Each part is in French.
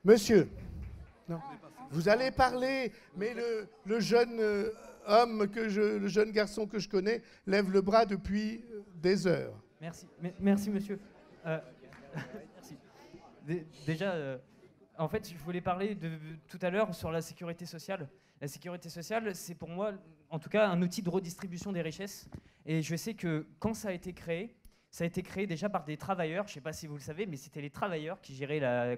Monsieur, non. Vous allez parler, mais le jeune le jeune garçon que je connais lève le bras depuis des heures. Merci, merci monsieur. Merci. Déjà, en fait, je voulais parler tout à l'heure sur la sécurité sociale. La sécurité sociale, c'est pour moi, en tout cas, un outil de redistribution des richesses. Et je sais que quand ça a été créé déjà par des travailleurs. Je ne sais pas si vous le savez, mais c'était les travailleurs qui géraient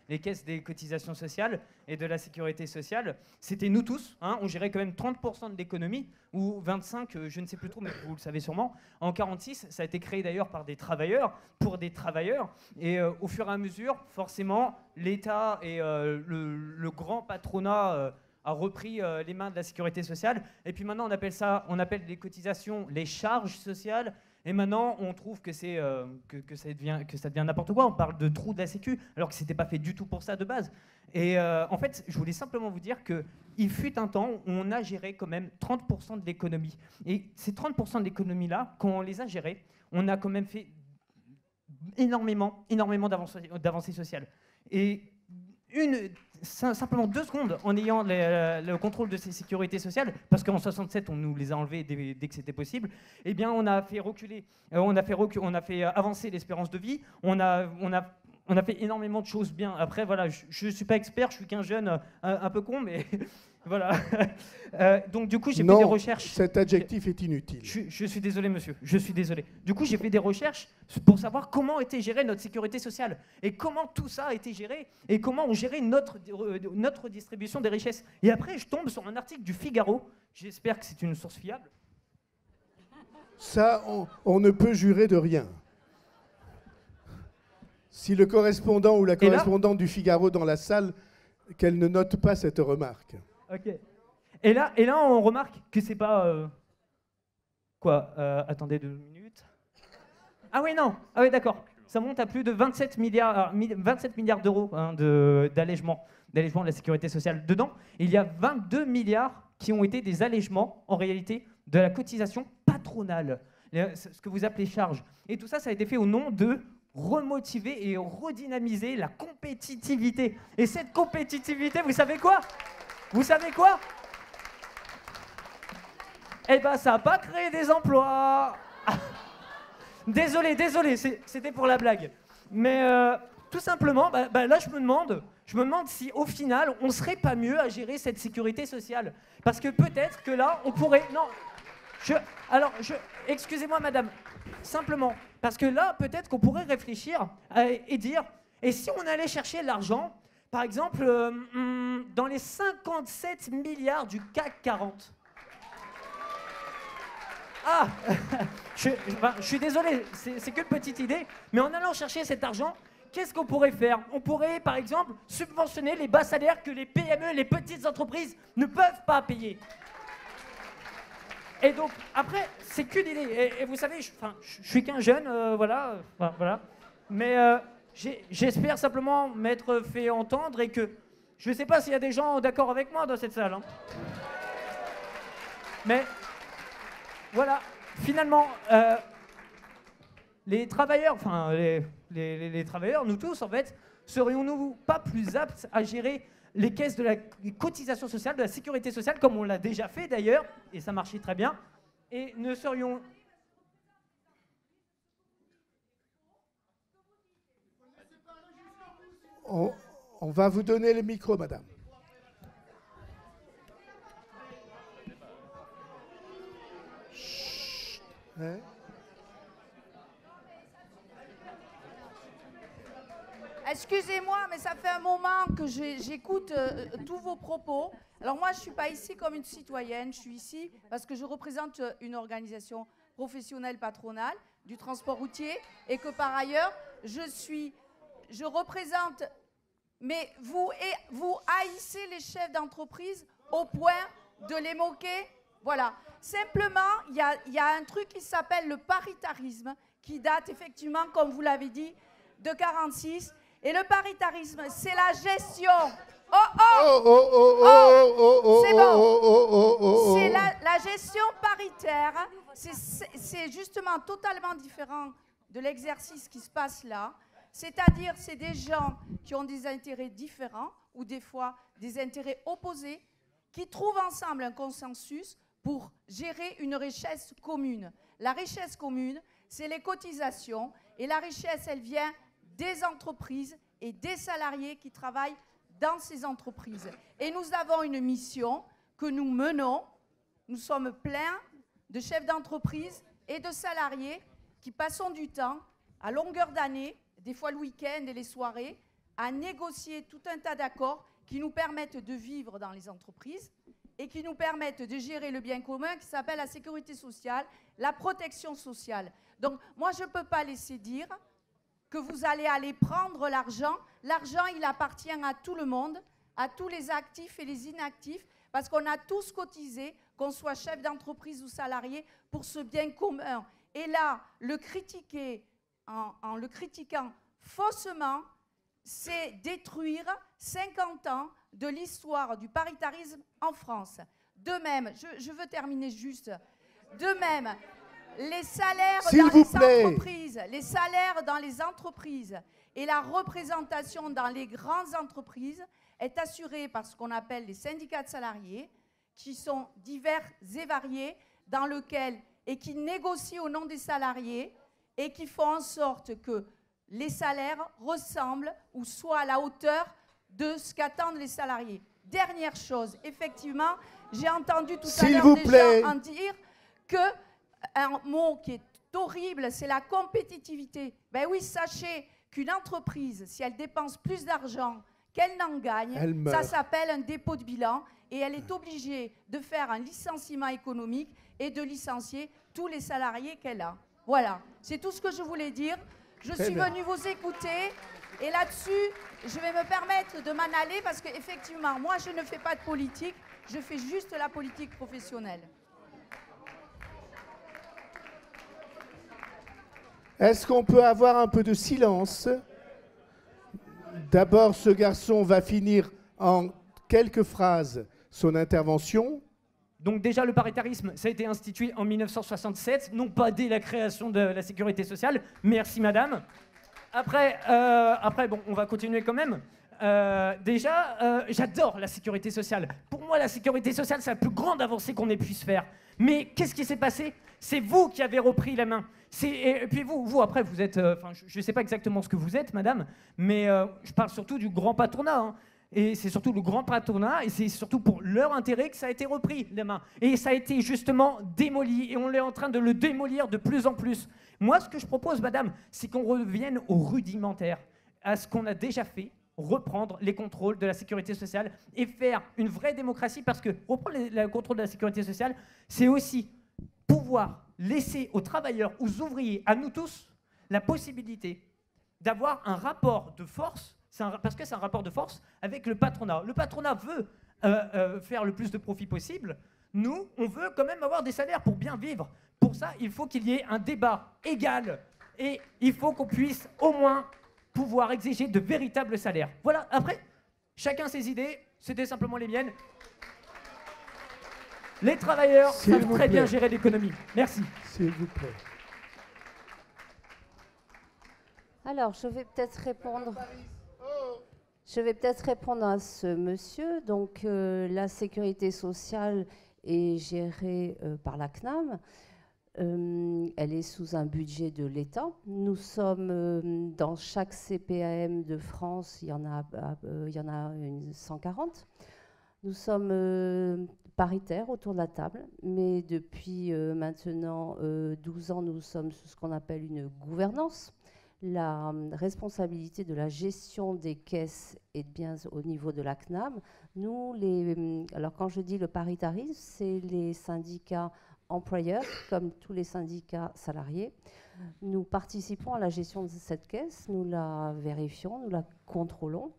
les caisses des cotisations sociales et de la sécurité sociale. C'était nous tous, hein, on gérait quand même 30% de l'économie, ou 25%, je ne sais plus trop, mais vous le savez sûrement. En 1946, ça a été créé d'ailleurs par des travailleurs, pour des travailleurs, et au fur et à mesure, forcément, l'État et le grand patronat a repris les mains de la sécurité sociale, et puis maintenant on appelle les cotisations les charges sociales. Et maintenant, on trouve que ça devient n'importe quoi. On parle de trou de la Sécu, alors que ce n'était pas fait du tout pour ça de base. Et en fait, je voulais simplement vous dire qu'il fut un temps où on a géré quand même 30% de l'économie. Et ces 30% de l'économie-là, quand on les a gérés, on a quand même fait énormément d'avancées sociales. Et simplement 2 secondes en ayant le contrôle de ces sécurités sociales, parce qu'en 67 on nous les a enlevées dès que c'était possible, eh bien on a fait reculer, on a fait avancer l'espérance de vie, on a fait énormément de choses bien. Après voilà, je ne suis pas expert, je suis qu'un jeune un peu con, mais voilà. Donc du coup j'ai fait des recherches. Cet adjectif est inutile. Je suis désolé monsieur, je suis désolé. Du coup j'ai fait des recherches pour savoir comment était gérée notre sécurité sociale et comment tout ça a été géré et comment on gérait notre distribution des richesses. Et après je tombe sur un article du Figaro, j'espère que c'est une source fiable. Ça, on ne peut jurer de rien. Si le correspondant ou la correspondante du Figaro dans la salle, qu'elle ne note pas cette remarque. Ok. Et là, on remarque que c'est pas... attendez 2 minutes. Ah oui, non. Ah oui, d'accord. Ça monte à plus de 27 milliards d'euros hein, d'allègement de la sécurité sociale. Dedans, il y a 22 milliards qui ont été des allègements, en réalité, de la cotisation patronale. Ce que vous appelez charge. Et tout ça, ça a été fait au nom de remotiver et redynamiser la compétitivité. Et cette compétitivité, vous savez quoi ? Vous savez quoi ? Eh ben, ça n'a pas créé des emplois. Désolé, c'était pour la blague. Mais tout simplement, là, je me demande si au final, on serait pas mieux à gérer cette sécurité sociale. Parce que peut-être que là, on pourrait... Non, excusez-moi, madame, simplement, parce que là, peut-être qu'on pourrait réfléchir et dire, et si on allait chercher l'argent, par exemple, dans les 57 milliards du CAC 40. Ah, je suis désolé, c'est qu'une petite idée, mais en allant chercher cet argent, qu'est-ce qu'on pourrait faire ? On pourrait, par exemple, subventionner les bas salaires que les PME, les petites entreprises, ne peuvent pas payer. Et donc, après, c'est qu'une idée. Et vous savez, je suis qu'un jeune, voilà. Mais j'espère simplement m'être fait entendre et que... Je ne sais pas s'il y a des gens d'accord avec moi dans cette salle. Hein. Mais, voilà, finalement, les travailleurs, les travailleurs, nous tous, en fait, serions-nous pas plus aptes à gérer les caisses de la cotisation sociale, de la sécurité sociale, comme on l'a déjà fait d'ailleurs, et ça marchait très bien, et ne serions... On va vous donner le micro, madame. Chut. Hein? Excusez-moi, mais ça fait un moment que j'écoute tous vos propos. Alors moi, je ne suis pas ici comme une citoyenne, je suis ici parce que je représente une organisation professionnelle patronale du transport routier et que par ailleurs, je représente... Mais vous haïssez les chefs d'entreprise au point de les moquer. Voilà. Simplement, il y a un truc qui s'appelle le paritarisme, qui date effectivement, comme vous l'avez dit, de 1946. Et le paritarisme, c'est la gestion. C'est bon. C'est la gestion paritaire. C'est justement totalement différent de l'exercice qui se passe là. C'est-à-dire, c'est des gens qui ont des intérêts différents ou des fois des intérêts opposés qui trouvent ensemble un consensus pour gérer une richesse commune. La richesse commune, c'est les cotisations et la richesse, elle vient des entreprises et des salariés qui travaillent dans ces entreprises. Et nous avons une mission que nous menons. Nous sommes pleins de chefs d'entreprise et de salariés qui passons du temps, à longueur d'année, des fois le week-end et les soirées, à négocier tout un tas d'accords qui nous permettent de vivre dans les entreprises et qui nous permettent de gérer le bien commun qui s'appelle la sécurité sociale, la protection sociale. Donc, moi, je ne peux pas laisser dire que vous allez aller prendre l'argent. L'argent, il appartient à tout le monde, à tous les actifs et les inactifs, parce qu'on a tous cotisé, qu'on soit chef d'entreprise ou salarié, pour ce bien commun. Et là, le critiquer en le critiquant faussement, c'est détruire 50 ans de l'histoire du paritarisme en France. De même, je veux terminer juste, de même, les salaires dans les entreprises et la représentation dans les grandes entreprises est assurée par ce qu'on appelle les syndicats de salariés, qui sont divers et variés, dans lesquels et qui négocient au nom des salariés et qui font en sorte que les salaires ressemblent ou soient à la hauteur de ce qu'attendent les salariés. Dernière chose, effectivement, j'ai entendu tout à l'heure des gens en dire qu'un mot qui est horrible, c'est la compétitivité. Ben oui, sachez qu'une entreprise, si elle dépense plus d'argent qu'elle n'en gagne, ça s'appelle un dépôt de bilan et elle est obligée de faire un licenciement économique et de licencier tous les salariés qu'elle a. Voilà, c'est tout ce que je voulais dire. Je suis venue vous écouter et là-dessus, je vais me permettre de m'en aller parce qu'effectivement, moi, je ne fais pas de politique, je fais juste la politique professionnelle. Est-ce qu'on peut avoir un peu de silence? D'abord, ce garçon va finir en quelques phrases son intervention. Donc déjà, le paritarisme, ça a été institué en 1967, non pas dès la création de la sécurité sociale. Merci, madame. Après, bon, on va continuer quand même. J'adore la sécurité sociale. Pour moi, la sécurité sociale, c'est la plus grande avancée qu'on ait puisse faire. Mais qu'est-ce qui s'est passé? C'est vous qui avez repris la main. Et puis vous après, vous êtes... je ne sais pas exactement ce que vous êtes, madame, mais je parle surtout du grand patronat. Hein. Et c'est surtout le grand patronat, et c'est surtout pour leur intérêt que ça a été repris, les mains. Et ça a été justement démoli, et on est en train de le démolir de plus en plus. Moi, ce que je propose, madame, c'est qu'on revienne au rudimentaire, à ce qu'on a déjà fait, reprendre les contrôles de la sécurité sociale et faire une vraie démocratie, parce que reprendre le contrôle de la sécurité sociale, c'est aussi pouvoir laisser aux travailleurs, aux ouvriers, à nous tous, la possibilité d'avoir un rapport de force, parce que c'est un rapport de force avec le patronat. Le patronat veut faire le plus de profit possible. Nous, on veut quand même avoir des salaires pour bien vivre. Pour ça, il faut qu'il y ait un débat égal et il faut qu'on puisse au moins pouvoir exiger de véritables salaires. Voilà, après, chacun ses idées, c'était simplement les miennes. Les travailleurs savent très bien gérer l'économie. Merci. S'il vous plaît. Alors, je vais peut-être répondre à ce monsieur. Donc, la sécurité sociale est gérée par la CNAM. Elle est sous un budget de l'État. Nous sommes dans chaque CPAM de France, il y en a 140. Nous sommes paritaires autour de la table, mais depuis maintenant 12 ans, nous sommes sous ce qu'on appelle une gouvernance. La responsabilité de la gestion des caisses est bien au niveau de la CNAM. Alors quand je dis le paritarisme, c'est les syndicats employeurs, comme tous les syndicats salariés. Nous participons à la gestion de cette caisse, nous la vérifions, nous la contrôlons.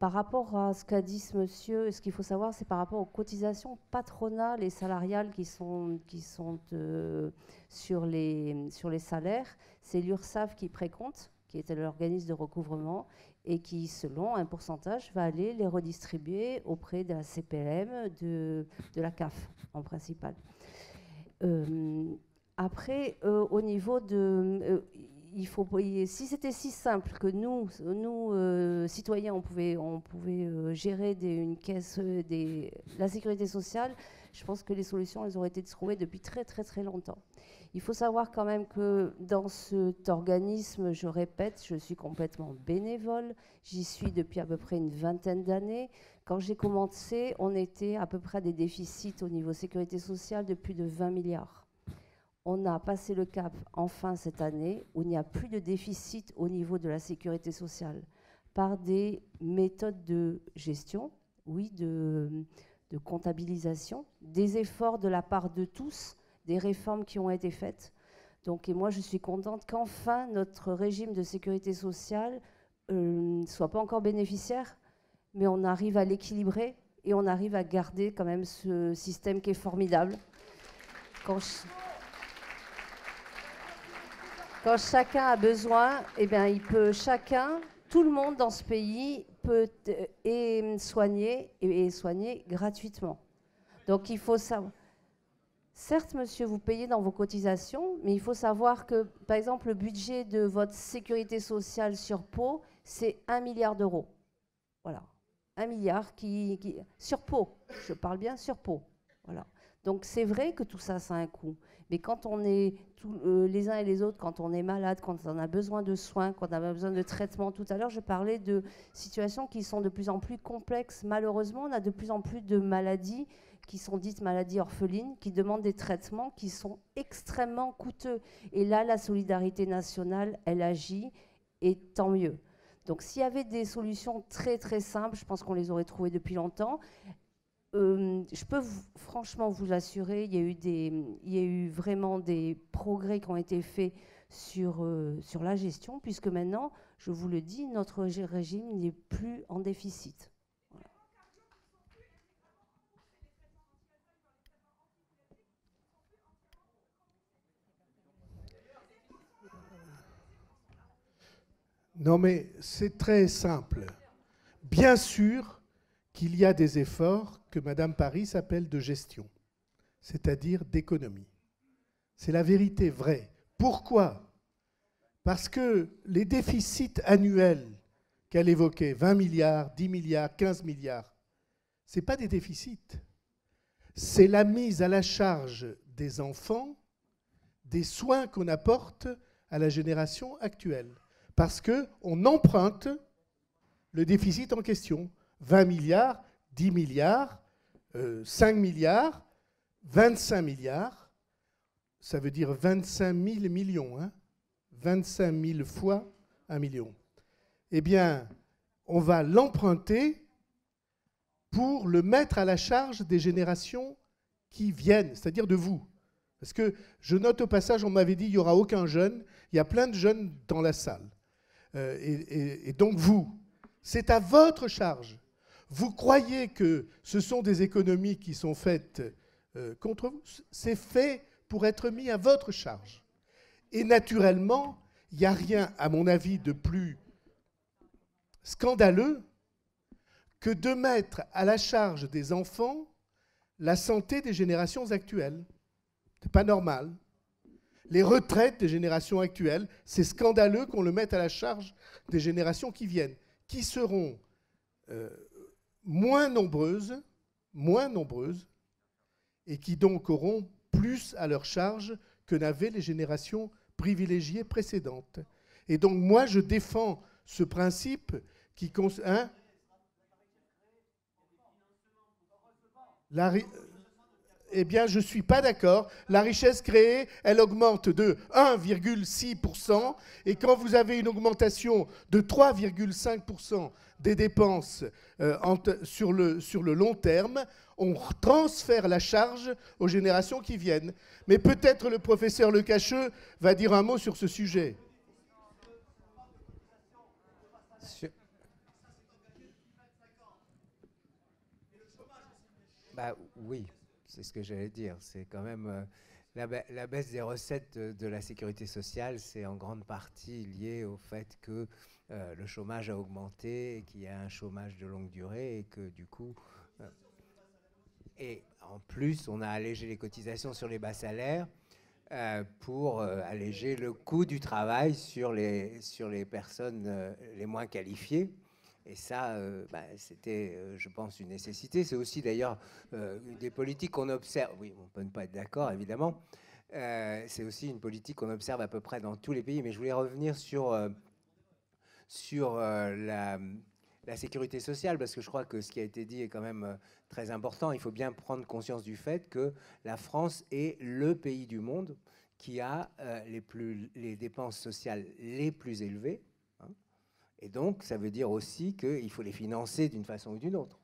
Par rapport à ce qu'a dit ce monsieur, ce qu'il faut savoir, c'est par rapport aux cotisations patronales et salariales qui sont sur les salaires. C'est l'URSSAF qui précompte, qui est l'organisme de recouvrement, et qui, selon un pourcentage, va aller les redistribuer auprès de la CPM, de la CAF en principal. Après, au niveau de... il faut, si c'était si simple que nous citoyens, on pouvait gérer une caisse, la sécurité sociale, je pense que les solutions, elles auraient été trouvées depuis très très très longtemps. Il faut savoir quand même que dans cet organisme, je répète, je suis complètement bénévole. J'y suis depuis à peu près une vingtaine d'années. Quand j'ai commencé, on était à peu près à des déficits au niveau sécurité sociale de plus de 20 milliards. On a passé le cap enfin cette année où il n'y a plus de déficit au niveau de la sécurité sociale par des méthodes de gestion, oui, de comptabilisation, des efforts de la part de tous, des réformes qui ont été faites. Donc, et moi, je suis contente qu'enfin notre régime de sécurité sociale ne soit pas encore bénéficiaire, mais on arrive à l'équilibrer et on arrive à garder quand même ce système qui est formidable. Quand chacun a besoin, eh bien, tout le monde dans ce pays peut soigner gratuitement. Donc, il faut savoir. Certes, monsieur, vous payez dans vos cotisations, mais il faut savoir que, par exemple, le budget de votre sécurité sociale sur Pau, c'est 1 milliard d'euros. Voilà. 1 milliard sur Pau. Je parle bien sur Pau. Voilà. Donc, c'est vrai que tout ça, ça a un coût. Mais quand on est les uns et les autres, quand on est malade, quand on a besoin de soins, quand on a besoin de traitements, tout à l'heure, je parlais de situations qui sont de plus en plus complexes. Malheureusement, on a de plus en plus de maladies qui sont dites maladies orphelines, qui demandent des traitements qui sont extrêmement coûteux. Et là, la solidarité nationale, elle agit, et tant mieux. Donc, s'il y avait des solutions très, très simples, je pense qu'on les aurait trouvées depuis longtemps. Je peux franchement vous assurer, il y a eu vraiment des progrès qui ont été faits sur la gestion, puisque maintenant, je vous le dis, notre régime n'est plus en déficit. Voilà. Non, mais c'est très simple. Bien sûr qu'il y a des efforts que Madame Paris appelle de gestion, c'est-à-dire d'économie. C'est la vérité vraie. Pourquoi ? Parce que les déficits annuels qu'elle évoquait, 20 milliards, 10 milliards, 15 milliards, ce n'est pas des déficits. C'est la mise à la charge des enfants des soins qu'on apporte à la génération actuelle. Parce qu'on emprunte le déficit en question. 20 milliards, 10 milliards, 5 milliards, 25 milliards, ça veut dire 25 000 millions, hein, 25 000 fois 1 million. Eh bien, on va l'emprunter pour le mettre à la charge des générations qui viennent, c'est-à-dire de vous. Parce que je note au passage, on m'avait dit qu'il n'y aura aucun jeune, il y a plein de jeunes dans la salle. Et donc vous, c'est à votre charge. Vous croyez que ce sont des économies qui sont faites contre vous, c'est fait pour être mis à votre charge. Et naturellement, il n'y a rien, à mon avis, de plus scandaleux que de mettre à la charge des enfants la santé des générations actuelles. C'est pas normal. Les retraites des générations actuelles, c'est scandaleux qu'on le mette à la charge des générations qui viennent, qui seront moins nombreuses, et qui donc auront plus à leur charge que n'avaient les générations privilégiées précédentes. Et donc moi, je défends ce principe qui... Eh bien, je ne suis pas d'accord. La richesse créée, elle augmente de 1,6%. Et quand vous avez une augmentation de 3,5% des dépenses sur le long terme, on transfère la charge aux générations qui viennent. Mais peut-être le professeur Lecacheux va dire un mot sur ce sujet. Bah, oui. C'est ce que j'allais dire. C'est quand même la baisse des recettes de la sécurité sociale, c'est en grande partie lié au fait que le chômage a augmenté, et qu'il y a un chômage de longue durée, et que du coup... et en plus, on a allégé les cotisations sur les bas salaires. pour alléger le coût du travail sur les personnes les moins qualifiées. Et ça, c'était, je pense, une nécessité. C'est aussi d'ailleurs des politiques qu'on observe. Oui, on peut ne pas être d'accord, évidemment. C'est aussi une politique qu'on observe à peu près dans tous les pays. Mais je voulais revenir sur la sécurité sociale, parce que je crois que ce qui a été dit est quand même très important. Il faut bien prendre conscience du fait que la France est le pays du monde qui a les dépenses sociales les plus élevées. Et donc, ça veut dire aussi qu'il faut les financer d'une façon ou d'une autre.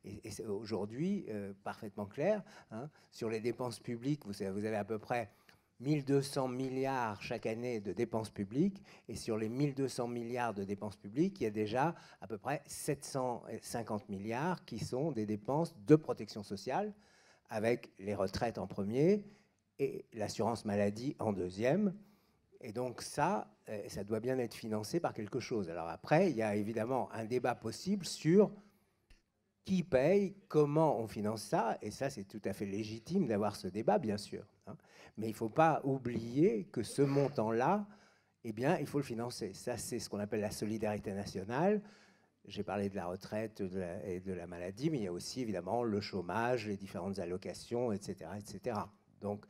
Et c'est aujourd'hui parfaitement clair. Sur les dépenses publiques, vous avez à peu près 1200 milliards chaque année de dépenses publiques. Et sur les 1200 milliards de dépenses publiques, il y a déjà à peu près 750 milliards qui sont des dépenses de protection sociale, avec les retraites en premier et l'assurance maladie en deuxième. Et donc ça doit bien être financé par quelque chose. Alors après, il y a évidemment un débat possible sur qui paye, comment on finance ça, et ça c'est tout à fait légitime d'avoir ce débat, bien sûr. Mais il ne faut pas oublier que ce montant-là, eh bien, il faut le financer. Ça, c'est ce qu'on appelle la solidarité nationale. J'ai parlé de la retraite et de la maladie, mais il y a aussi évidemment le chômage, les différentes allocations, etc., etc. Donc,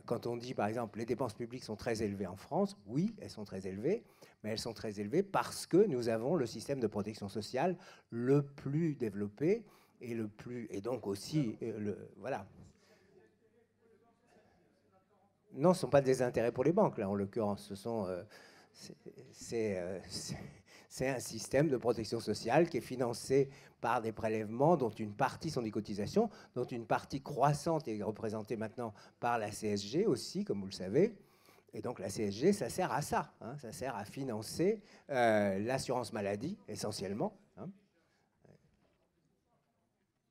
quand on dit, par exemple, les dépenses publiques sont très élevées en France, oui, elles sont très élevées, mais elles sont très élevées parce que nous avons le système de protection sociale le plus développé et donc aussi, voilà. Non, ce ne sont pas des intérêts pour les banques, là, en l'occurrence. C'est un système de protection sociale qui est financé par des prélèvements dont une partie sont des cotisations, dont une partie croissante est représentée maintenant par la CSG aussi, comme vous le savez. Et donc la CSG, ça sert à ça. Ça sert à financer l'assurance maladie, essentiellement.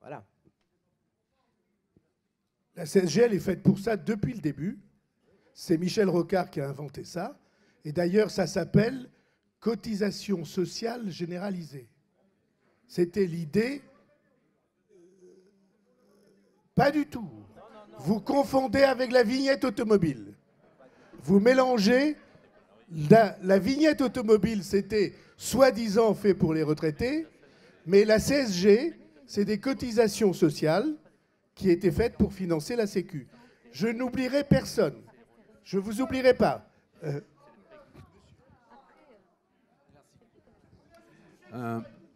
Voilà. La CSG, elle est faite pour ça depuis le début. C'est Michel Rocard qui a inventé ça. Et d'ailleurs, ça s'appelle cotisation sociale généralisée. C'était l'idée. Pas du tout. Vous confondez avec la vignette automobile. Vous mélangez. La vignette automobile, c'était soi-disant fait pour les retraités, mais la CSG, c'est des cotisations sociales qui étaient faites pour financer la Sécu. Je n'oublierai personne. Je ne vous oublierai pas.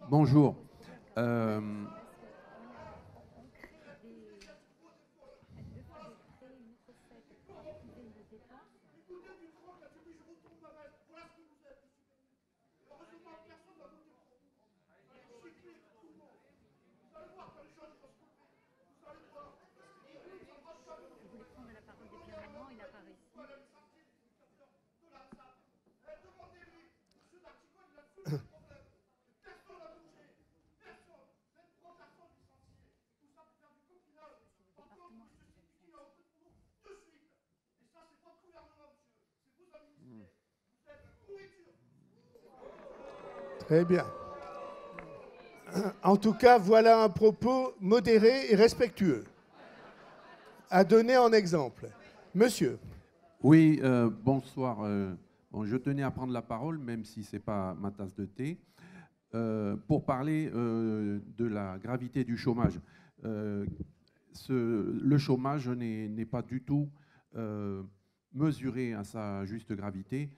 Bonjour. Très bien. En tout cas, voilà un propos modéré et respectueux à donner en exemple. Monsieur. Oui, bonsoir. Bon, je tenais à prendre la parole, même si ce n'est pas ma tasse de thé, pour parler de la gravité du chômage. Le chômage n'est pas du tout mesuré à sa juste gravité,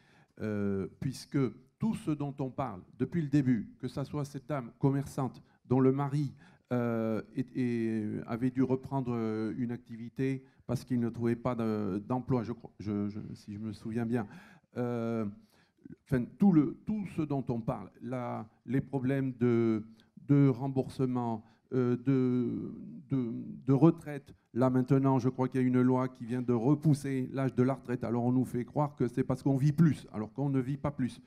puisque tout ce dont on parle depuis le début, que ce soit cette dame commerçante dont le mari avait dû reprendre une activité parce qu'il ne trouvait pas d'emploi, si je me souviens bien, tout ce dont on parle, les problèmes de remboursement, de retraite. Là maintenant, je crois qu'il y a une loi qui vient de repousser l'âge de la retraite. Alors on nous fait croire que c'est parce qu'on vit plus, alors qu'on ne vit pas plus.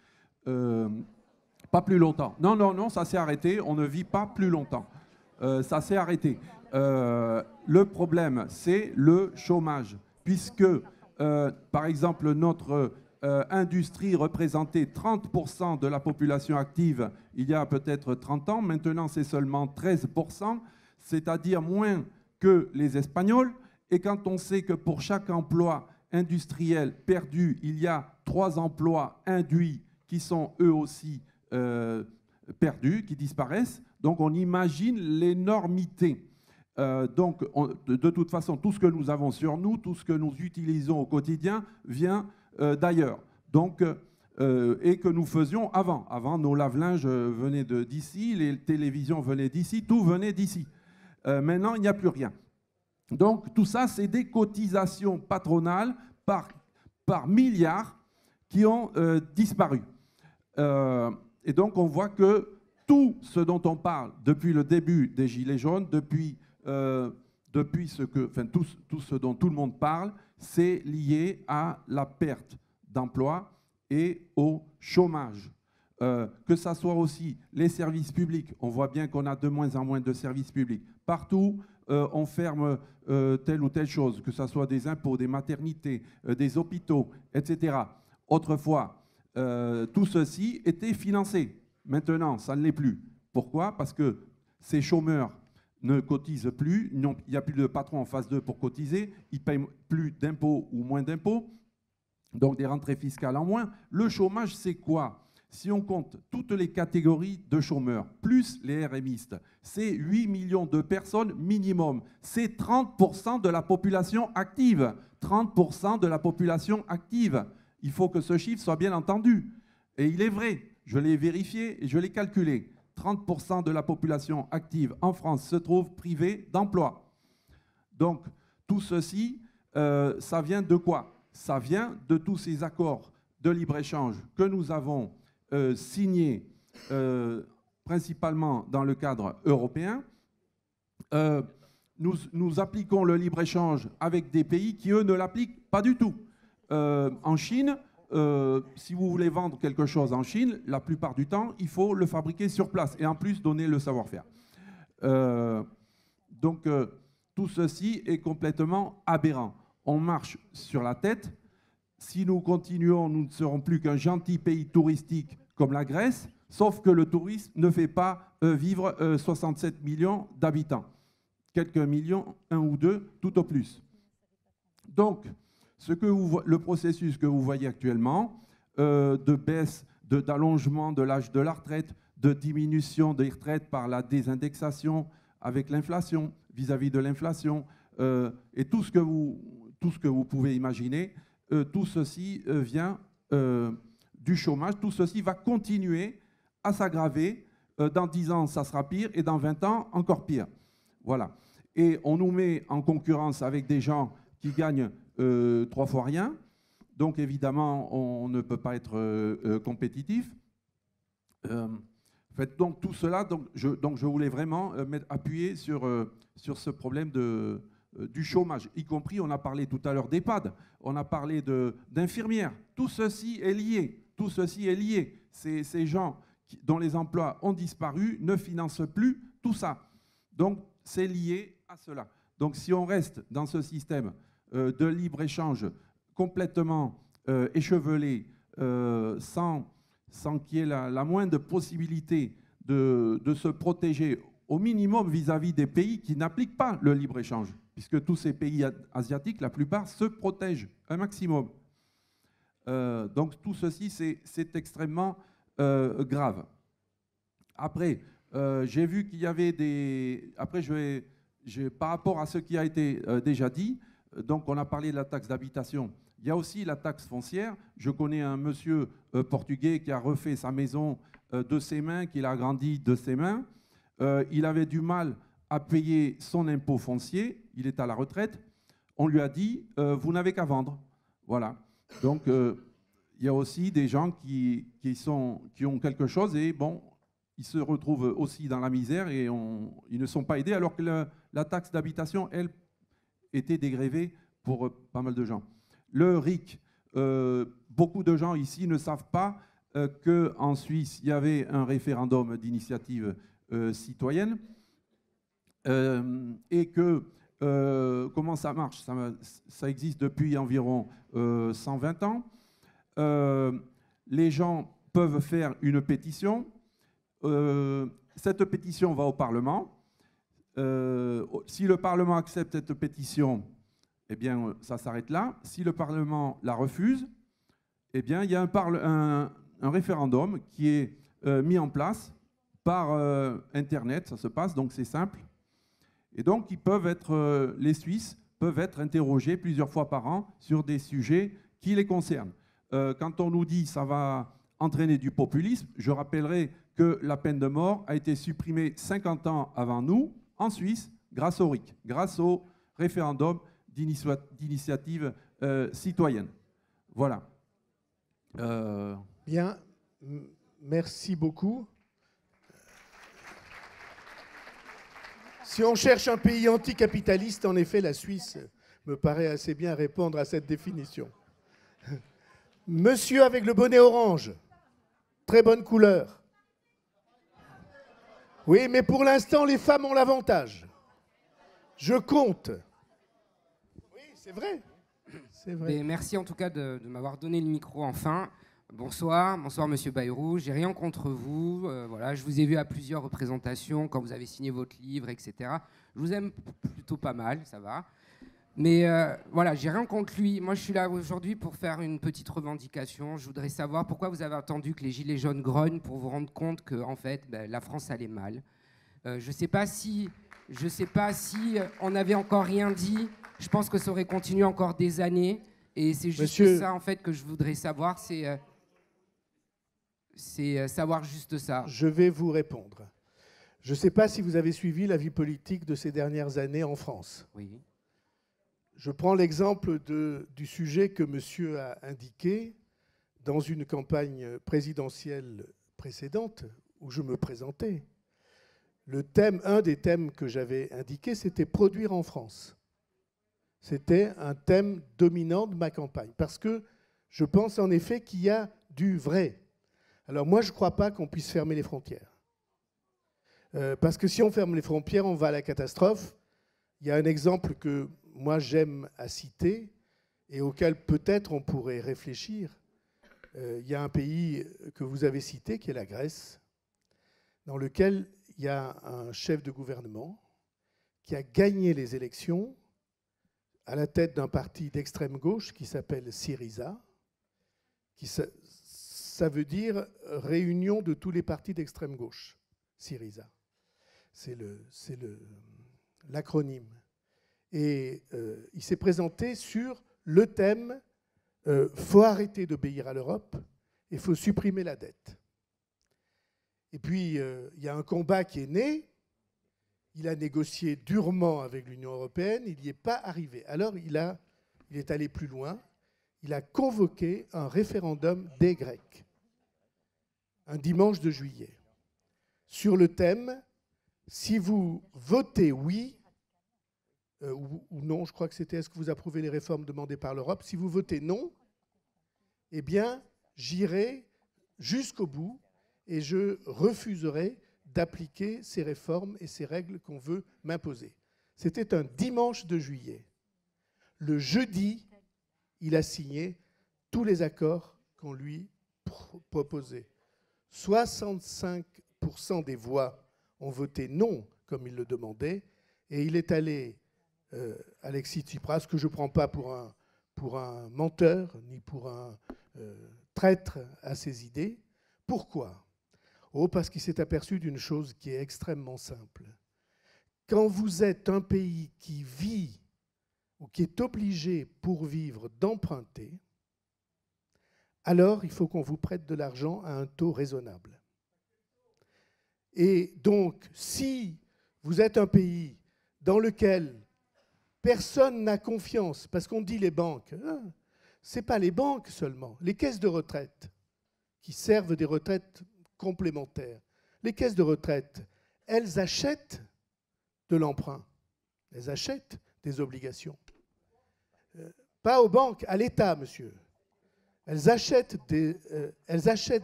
Pas plus longtemps. Non, ça s'est arrêté. On ne vit pas plus longtemps. Ça s'est arrêté. Le problème, c'est le chômage, puisque, par exemple, notre industrie représentait 30% de la population active il y a peut-être 30 ans. Maintenant, c'est seulement 13%, c'est-à-dire moins que les Espagnols. Et quand on sait que pour chaque emploi industriels perdus, il y a 3 emplois induits qui sont eux aussi perdus, qui disparaissent. Donc on imagine l'énormité. De toute façon, tout ce que nous avons sur nous, tout ce que nous utilisons au quotidien vient d'ailleurs. Et que nous faisions avant. Avant, nos lave-linges venaient d'ici, les télévisions venaient d'ici, tout venait d'ici. Maintenant, il n'y a plus rien. Donc tout ça, c'est des cotisations patronales par milliards qui ont disparu. Et donc on voit que tout ce dont on parle depuis le début des Gilets jaunes, tout ce dont tout le monde parle, c'est lié à la perte d'emploi et au chômage. Que ça soit aussi les services publics, on voit bien qu'on a de moins en moins de services publics. Partout, on ferme telle ou telle chose, que ce soit des impôts, des maternités, des hôpitaux, etc. Autrefois, tout ceci était financé. Maintenant, ça ne l'est plus. Pourquoi? Parce que ces chômeurs ne cotisent plus, il n'y a plus de patron en face d'eux pour cotiser, ils ne payent plus d'impôts ou moins d'impôts, donc des rentrées fiscales en moins. Le chômage, c'est quoi? Si on compte toutes les catégories de chômeurs, plus les RMistes, c'est 8 millions de personnes minimum. C'est 30% de la population active. 30% de la population active. Il faut que ce chiffre soit bien entendu. Et il est vrai, je l'ai vérifié et je l'ai calculé. 30% de la population active en France se trouve privée d'emploi. Donc, tout ceci, ça vient de quoi? Ça vient de tous ces accords de libre-échange que nous avons signés principalement dans le cadre européen. Nous appliquons le libre-échange avec des pays qui, eux, ne l'appliquent pas du tout. En Chine, si vous voulez vendre quelque chose en Chine, la plupart du temps, il faut le fabriquer sur place et en plus donner le savoir-faire. Donc, tout ceci est complètement aberrant. On marche sur la tête. Si nous continuons, nous ne serons plus qu'un gentil pays touristique comme la Grèce, sauf que le tourisme ne fait pas vivre 67 millions d'habitants. Quelques millions, 1 ou 2, tout au plus. Donc, le processus que vous voyez actuellement, de baisse, d'allongement de l'âge de la retraite, de diminution des retraites par la désindexation avec l'inflation, vis-à-vis de l'inflation, et tout ce que vous pouvez imaginer, tout ceci vient du chômage. Tout ceci va continuer à s'aggraver. Dans 10 ans, ça sera pire, et dans 20 ans, encore pire. Voilà. Et on nous met en concurrence avec des gens qui gagnent 3 fois rien. Donc, évidemment, on ne peut pas être compétitif. Donc, tout cela, je voulais vraiment appuyer sur ce problème du chômage, y compris, on a parlé tout à l'heure d'EHPAD, on a parlé d'infirmières. Tout ceci est lié. Tout ceci est lié. Ces gens dont les emplois ont disparu ne financent plus tout ça. Donc, c'est lié à cela. Donc, si on reste dans ce système de libre-échange complètement échevelé, sans qu'il y ait la moindre possibilité de se protéger au minimum vis-à-vis des pays qui n'appliquent pas le libre-échange, puisque tous ces pays asiatiques, la plupart, se protègent un maximum. Donc tout ceci, c'est extrêmement grave. Après, j'ai vu qu'il y avait des... Après, par rapport à ce qui a été déjà dit, donc on a parlé de la taxe d'habitation. Il y a aussi la taxe foncière. Je connais un monsieur portugais qui a refait sa maison de ses mains, qu'il a agrandi de ses mains. Il avait du mal à payer son impôt foncier. Il est à la retraite. On lui a dit, vous n'avez qu'à vendre. Voilà. Donc, il y a aussi des gens qui ont quelque chose et bon, ils se retrouvent aussi dans la misère et ils ne sont pas aidés, alors que la taxe d'habitation, elle, était dégrévée pour pas mal de gens. Le RIC, beaucoup de gens ici ne savent pas qu'en Suisse, il y avait un référendum d'initiative citoyenne et que comment ça marche? Ça existe depuis environ 120 ans. Les gens peuvent faire une pétition. Cette pétition va au Parlement. Si le Parlement accepte cette pétition, eh bien, ça s'arrête là. Si le Parlement la refuse, eh bien, il y a un référendum qui est mis en place par Internet, ça se passe, donc c'est simple. Et donc, les Suisses peuvent être interrogés plusieurs fois par an sur des sujets qui les concernent. Quand on nous dit que ça va entraîner du populisme, je rappellerai que la peine de mort a été supprimée 50 ans avant nous, en Suisse, grâce au RIC, grâce au référendum d'initiative citoyenne. Voilà. Bien, merci beaucoup. Si on cherche un pays anticapitaliste, en effet, la Suisse me paraît assez bien répondre à cette définition. Monsieur avec le bonnet orange, très bonne couleur. Oui, mais pour l'instant, les femmes ont l'avantage. Je compte. Oui, c'est vrai. C'est vrai. Mais merci en tout cas de m'avoir donné le micro enfin. Bonsoir Monsieur Bayrou. J'ai rien contre vous. Voilà, je vous ai vu à plusieurs représentations quand vous avez signé votre livre, etc. Je vous aime plutôt pas mal, ça va. Mais voilà, j'ai rien contre lui. Moi, je suis là aujourd'hui pour faire une petite revendication. Je voudrais savoir pourquoi vous avez attendu que les Gilets jaunes grognent pour vous rendre compte que, en fait, la France allait mal. Je sais pas si on n'avait encore rien dit. Je pense que ça aurait continué encore des années. Et c'est juste ça, en fait, que je voudrais savoir. C'est savoir juste ça. Je vais vous répondre. Je ne sais pas si vous avez suivi la vie politique de ces dernières années en France. Oui. Je prends l'exemple du sujet que monsieur a indiqué dans une campagne présidentielle précédente où je me présentais. Un des thèmes que j'avais indiqué, c'était produire en France. C'était un thème dominant de ma campagne parce que je pense en effet qu'il y a du vrai. Alors moi, je ne crois pas qu'on puisse fermer les frontières. Parce que si on ferme les frontières, on va à la catastrophe. Il y a un exemple que moi j'aime à citer et auquel peut-être on pourrait réfléchir. Il y a un pays que vous avez cité, qui est la Grèce, dans lequel il y a un chef de gouvernement qui a gagné les élections à la tête d'un parti d'extrême gauche qui s'appelle Syriza, ça veut dire réunion de tous les partis d'extrême gauche, Syriza. C'est l'acronyme. Et il s'est présenté sur le thème faut arrêter d'obéir à l'Europe et il faut supprimer la dette. Et puis, il y a un combat qui est né. Il a négocié durement avec l'Union européenne. Il n'y est pas arrivé. Alors, il est allé plus loin. Il a convoqué un référendum des Grecs, un dimanche de juillet, sur le thème « Si vous votez oui, ou non, je crois que c'était « Est-ce que vous approuvez les réformes demandées par l'Europe ?» Si vous votez non, eh bien, j'irai jusqu'au bout et je refuserai d'appliquer ces réformes et ces règles qu'on veut m'imposer. C'était un dimanche de juillet. Le jeudi, il a signé tous les accords qu'on lui proposait. 65% des voix ont voté non, comme il le demandait, et il est allé, Alexis Tsipras, que je ne prends pas pour un menteur, ni pour un traître à ses idées. Pourquoi ? Oh, parce qu'il s'est aperçu d'une chose qui est extrêmement simple. Quand vous êtes un pays qui vit ou qui est obligé pour vivre d'emprunter, alors il faut qu'on vous prête de l'argent à un taux raisonnable. Et donc, si vous êtes un pays dans lequel personne n'a confiance, parce qu'on dit les banques, ce n'est pas les banques seulement, les caisses de retraite qui servent des retraites complémentaires. Les caisses de retraite, elles achètent de l'emprunt, elles achètent des obligations. Pas aux banques, à l'État, monsieur. Elles achètent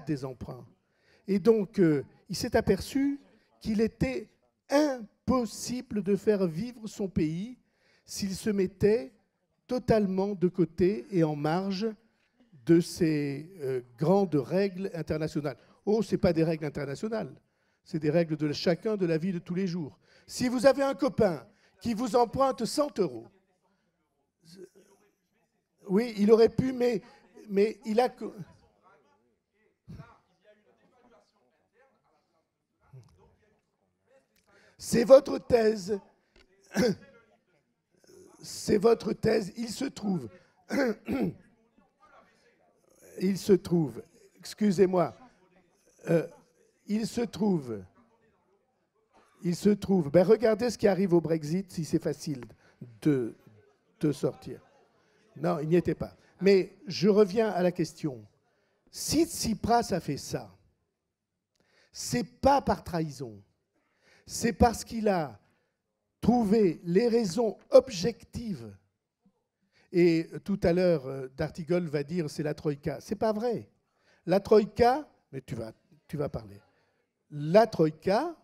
des emprunts. Et donc, il s'est aperçu qu'il était impossible de faire vivre son pays s'il se mettait totalement de côté et en marge de ces grandes règles internationales. Oh, ce n'est pas des règles internationales, c'est des règles de chacun de la vie de tous les jours. Si vous avez un copain qui vous emprunte 100 €, Oui, il aurait pu, mais il a... C'est votre thèse. C'est votre thèse. Il se trouve. Il se trouve. Excusez-moi. Il se trouve. Ben, regardez ce qui arrive au Brexit, si c'est facile de sortir. Non, il n'y était pas. Mais je reviens à la question. Si Tsipras a fait ça, c'est pas par trahison. C'est parce qu'il a trouvé les raisons objectives. Et tout à l'heure, D'Artigol va dire c'est la Troïka. C'est pas vrai. La Troïka, mais tu vas parler. La Troïka,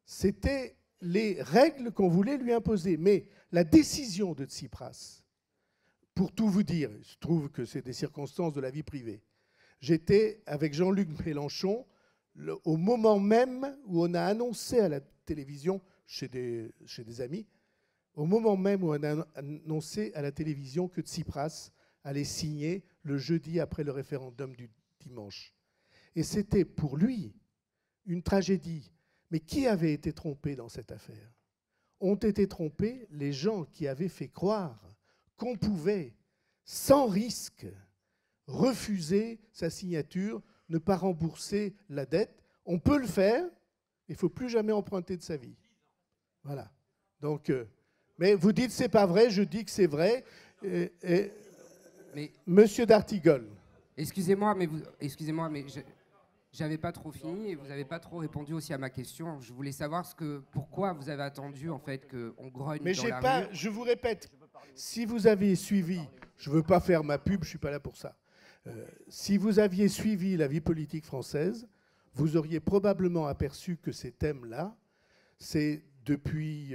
c'était les règles qu'on voulait lui imposer. Mais la décision de Tsipras, pour tout vous dire, je trouve que c'est des circonstances de la vie privée. J'étais avec Jean-Luc Mélenchon au moment même où on a annoncé à la télévision, chez des amis, au moment même où on a annoncé à la télévision que Tsipras allait signer le jeudi après le référendum du dimanche. Et c'était pour lui une tragédie. Mais qui avait été trompé dans cette affaire? Ont été trompés les gens qui avaient fait croire qu'on pouvait, sans risque, refuser sa signature, ne pas rembourser la dette. On peut le faire, il ne faut plus jamais emprunter de sa vie. Voilà. Donc, mais vous dites c'est pas vrai, je dis que c'est vrai. Mais, Monsieur D'Artigol. Excusez-moi, mais j'avais pas trop fini et vous n'avez pas trop répondu aussi à ma question. Je voulais savoir pourquoi vous avez attendu en fait qu'on grogne mais dans la rue. Je vous répète, si vous aviez suivi, je ne veux pas faire ma pub, je ne suis pas là pour ça. Si vous aviez suivi la vie politique française, vous auriez probablement aperçu que ces thèmes-là, c'est depuis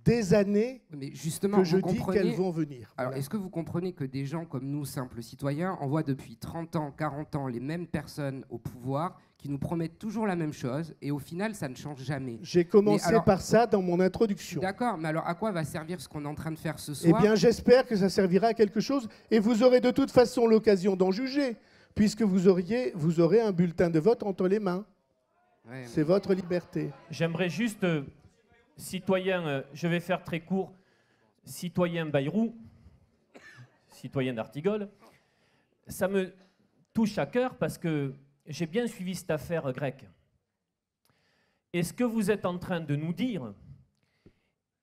des années mais justement, que je dis qu'elles vont venir. Alors, est-ce que vous comprenez que des gens comme nous, simples citoyens, envoient depuis 30 ans, 40 ans les mêmes personnes au pouvoir qui nous promettent toujours la même chose et au final, ça ne change jamais? J'ai commencé par ça dans mon introduction. D'accord, mais alors à quoi va servir ce qu'on est en train de faire ce soir? Eh bien, j'espère que ça servira à quelque chose et vous aurez de toute façon l'occasion d'en juger puisque vous aurez un bulletin de vote entre les mains. Ouais, c'est votre liberté. J'aimerais juste... Citoyen, je vais faire très court, citoyen Bayrou, citoyen d'Artigol, ça me touche à cœur parce que j'ai bien suivi cette affaire grecque. Et ce que vous êtes en train de nous dire,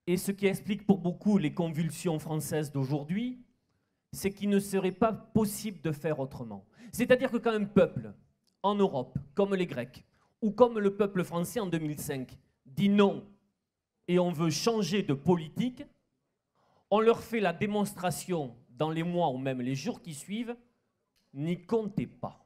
et ce qui explique pour beaucoup les convulsions françaises d'aujourd'hui, c'est qu'il ne serait pas possible de faire autrement. C'est-à-dire que quand un peuple en Europe, comme les Grecs, ou comme le peuple français en 2005, dit non, et on veut changer de politique, on leur fait la démonstration dans les mois ou même les jours qui suivent, n'y comptez pas.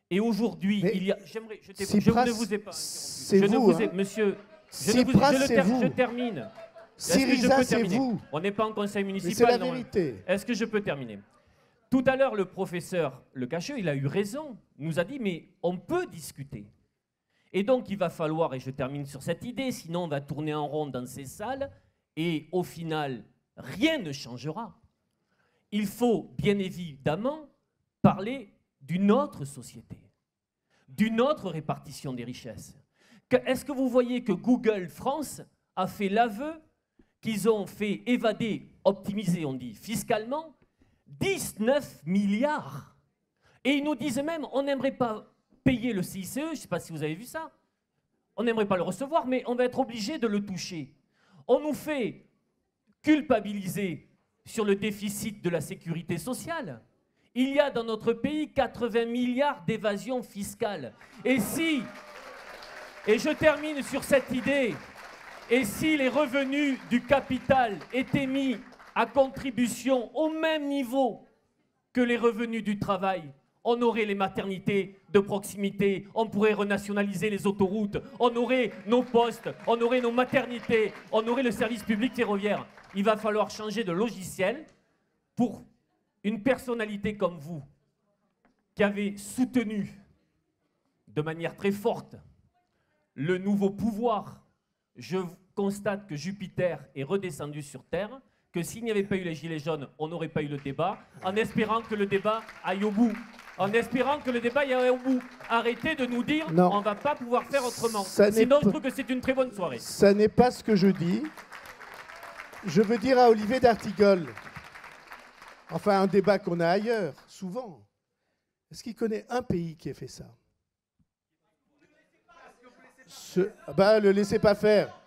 Et aujourd'hui, il y a... je ne vous ai pas interrompu. Monsieur, je termine. Syriza, c'est vous. On n'est pas en conseil municipal. C'est la vérité. Est-ce que je peux terminer? Tout à l'heure, le professeur Lecacheux, il a eu raison, nous a dit, mais on peut discuter. Et donc, il va falloir, et je termine sur cette idée, sinon on va tourner en rond dans ces salles, et au final, rien ne changera. Il faut, bien évidemment, parler d'une autre société, d'une autre répartition des richesses. Est-ce que vous voyez que Google France a fait l'aveu qu'ils ont fait évader, optimiser, on dit, fiscalement, 19 milliards. Et ils nous disent même, on n'aimerait pas payer le CICE, je ne sais pas si vous avez vu ça, on n'aimerait pas le recevoir, mais on va être obligé de le toucher. On nous fait culpabiliser sur le déficit de la sécurité sociale. Il y a dans notre pays 80 milliards d'évasion fiscale. Et je termine sur cette idée, et si les revenus du capital étaient mis à contribution au même niveau que les revenus du travail, on aurait les maternités de proximité, on pourrait renationaliser les autoroutes, on aurait nos postes, on aurait nos maternités, on aurait le service public ferroviaire. Il va falloir changer de logiciel pour une personnalité comme vous, qui avez soutenu de manière très forte le nouveau pouvoir. Je constate que Jupiter est redescendu sur Terre, que s'il n'y avait pas eu les Gilets jaunes, on n'aurait pas eu le débat, en espérant que le débat aille au bout. En espérant que le débat aille au bout. Arrêtez de nous dire Non. on ne va pas pouvoir faire autrement. Ça n'est Sinon, je pas- trouve que c'est une très bonne soirée. Ça n'est pas ce que je dis. Je veux dire à Olivier d'Artigol, enfin un débat qu'on a ailleurs, souvent. Est-ce qu'il connaît un pays qui ait fait ça? Le laissez pas faire.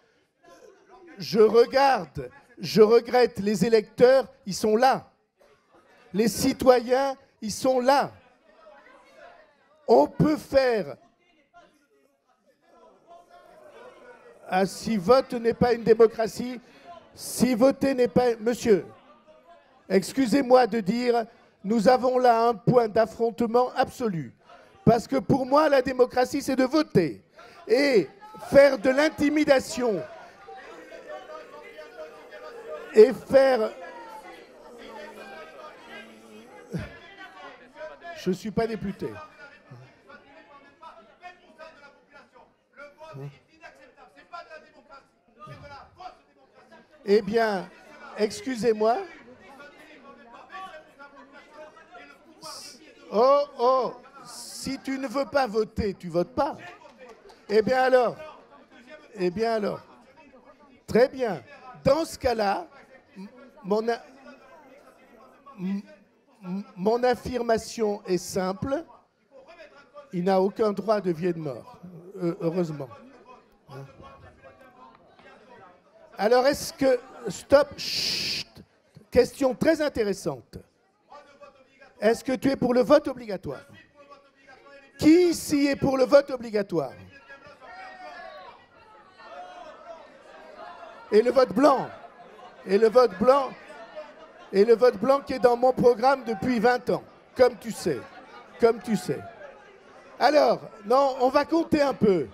Je regarde, je regrette, les électeurs, ils sont là. Les citoyens, ils sont là. On peut faire... Ah, si vote n'est pas une démocratie, si voter n'est pas... Monsieur, excusez-moi de dire, nous avons là un point d'affrontement absolu. Parce que pour moi, la démocratie, c'est de voter. Et faire de l'intimidation et faire... Je ne suis pas député. Eh bien, excusez-moi. Oh, oh, si tu ne veux pas voter, tu votes pas. Eh bien alors. Eh bien alors. Très bien. Dans ce cas-là, mon affirmation est simple. Il n'a aucun droit de vie et de mort, heureusement. Alors, est-ce que... Stop. Chut, question très intéressante. Est-ce que tu es pour le vote obligatoire? Qui ici est pour le vote obligatoire? Et le vote blanc? Et le vote blanc? Et le vote blanc qui est dans mon programme depuis 20 ans, comme tu sais. Comme tu sais. Alors, non, on va compter un peu.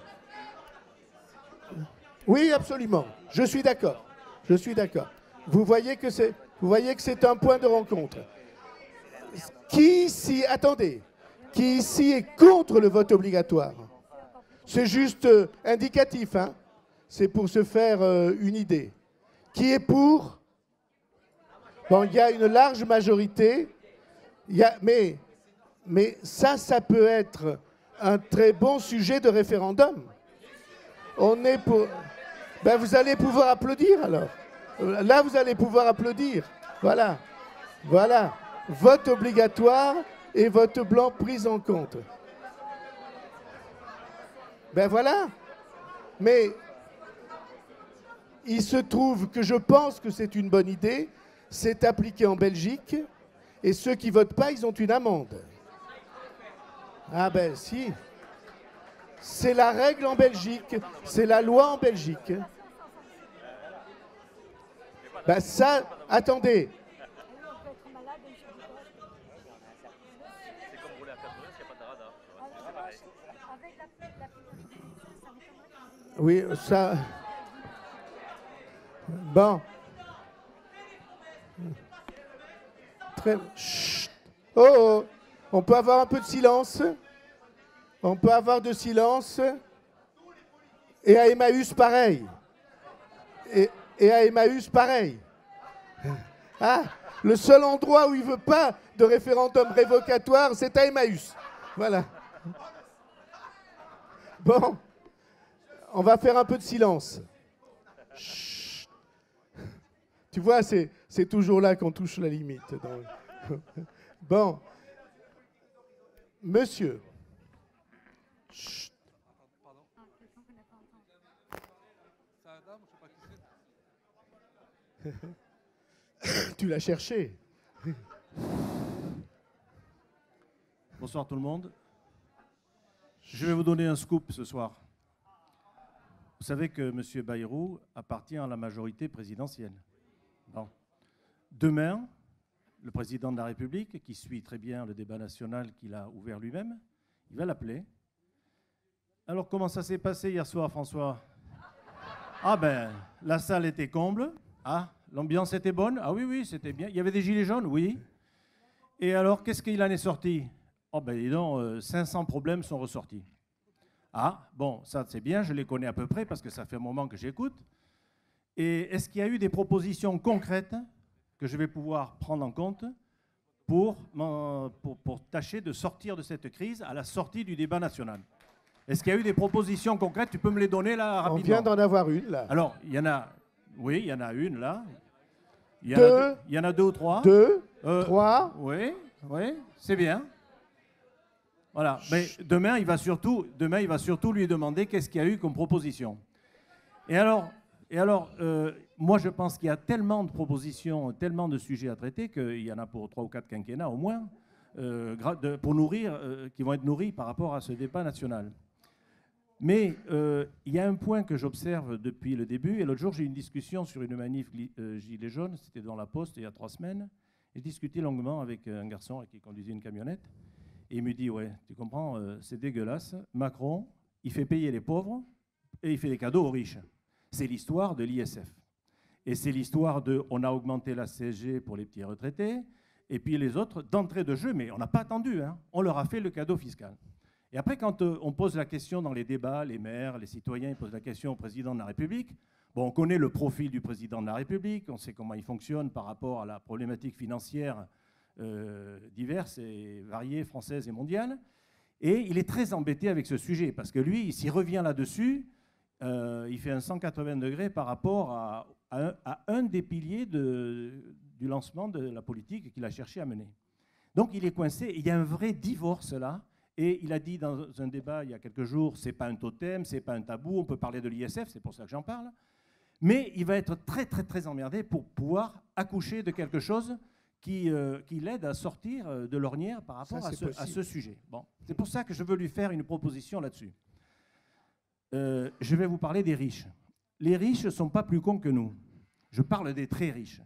Oui, absolument. Je suis d'accord. Je suis d'accord. Vous voyez que c'est un point de rencontre. Qui ici, attendez, qui ici est contre le vote obligatoire? C'est juste indicatif, hein? C'est pour se faire une idée. Qui est pour? Bon, il y a une large majorité. Mais ça peut être un très bon sujet de référendum. On est pour... Ben, vous allez pouvoir applaudir, alors. Là, vous allez pouvoir applaudir. Voilà. Voilà. Vote obligatoire et vote blanc pris en compte. Ben voilà. Mais il se trouve que je pense que c'est une bonne idée. C'est appliqué en Belgique. Et ceux qui ne votent pas, ils ont une amende. Ah ben si. C'est la règle en Belgique. C'est la loi en Belgique. Ben ça, attendez. Oui, ça... Bon. Très... Chut. Oh, oh. On peut avoir un peu de silence? On peut avoir de silence? Et à Emmaüs, pareil. Et à Emmaüs, pareil. Ah, le seul endroit où il ne veut pas de référendum révocatoire, c'est à Emmaüs. Voilà. Bon. On va faire un peu de silence. Chut. Tu vois, c'est toujours là qu'on touche la limite. Bon. Monsieur. Chut. Tu l'as cherché. Bonsoir tout le monde. Je vais vous donner un scoop ce soir. Vous savez que M. Bayrou appartient à la majorité présidentielle. Bon. Demain, le président de la République, qui suit très bien le débat national qu'il a ouvert lui-même, il va l'appeler. Alors, comment ça s'est passé hier soir, François? Ah ben, la salle était comble. Ah, l'ambiance était bonne? Ah oui, oui, c'était bien. Il y avait des gilets jaunes? Oui. Et alors, qu'est-ce qu'il en est sorti? Oh ben, dis donc, 500 problèmes sont ressortis. Ah, bon, ça c'est bien, je les connais à peu près parce que ça fait un moment que j'écoute. Et est-ce qu'il y a eu des propositions concrètes que je vais pouvoir prendre en compte pour tâcher de sortir de cette crise à la sortie du débat national. Est-ce qu'il y a eu des propositions concrètes? Tu peux me les donner là rapidement? On vient d'en avoir une là. Alors, il y en a, oui, il y en a une là. Il y en a deux ou trois. Deux, trois. Oui, oui, c'est bien. Voilà, mais demain, il va surtout lui demander qu'est-ce qu'il y a eu comme proposition. Et alors, moi, je pense qu'il y a tellement de propositions, tellement de sujets à traiter qu'il y en a pour 3 ou 4 quinquennats au moins, pour nourrir, qui vont être nourris par rapport à ce débat national. Mais il y a un point que j'observe depuis le début, et l'autre jour, j'ai eu une discussion sur une manif Gilets jaunes, c'était dans la Poste il y a 3 semaines, et j'ai discuté longuement avec un garçon qui conduisait une camionnette, et il me dit, ouais, tu comprends, c'est dégueulasse, Macron, il fait payer les pauvres, et il fait des cadeaux aux riches. C'est l'histoire de l'ISF. Et c'est l'histoire de, on a augmenté la CSG pour les petits retraités, et puis les autres, d'entrée de jeu, mais on n'a pas attendu, hein, on leur a fait le cadeau fiscal. Et après, quand on pose la question dans les débats, les maires, les citoyens, ils posent la question au président de la République, bon, on connaît le profil du président de la République, on sait comment il fonctionne par rapport à la problématique financière diverses et variées, françaises et mondiales, et il est très embêté avec ce sujet, parce que lui, s'il revient là-dessus, il fait un 180 degrés par rapport à un des piliers du lancement de la politique qu'il a cherché à mener. Donc il est coincé, il y a un vrai divorce là, et il a dit dans un débat il y a quelques jours, c'est pas un totem, c'est pas un tabou, on peut parler de l'ISF, c'est pour ça que j'en parle, mais il va être très très très emmerdé pour pouvoir accoucher de quelque chose qui l'aide à sortir de l'ornière par rapport à ce sujet. Bon, c'est pour ça que je veux lui faire une proposition là-dessus. Je vais vous parler des riches. Les riches ne sont pas plus cons que nous. Je parle des très riches.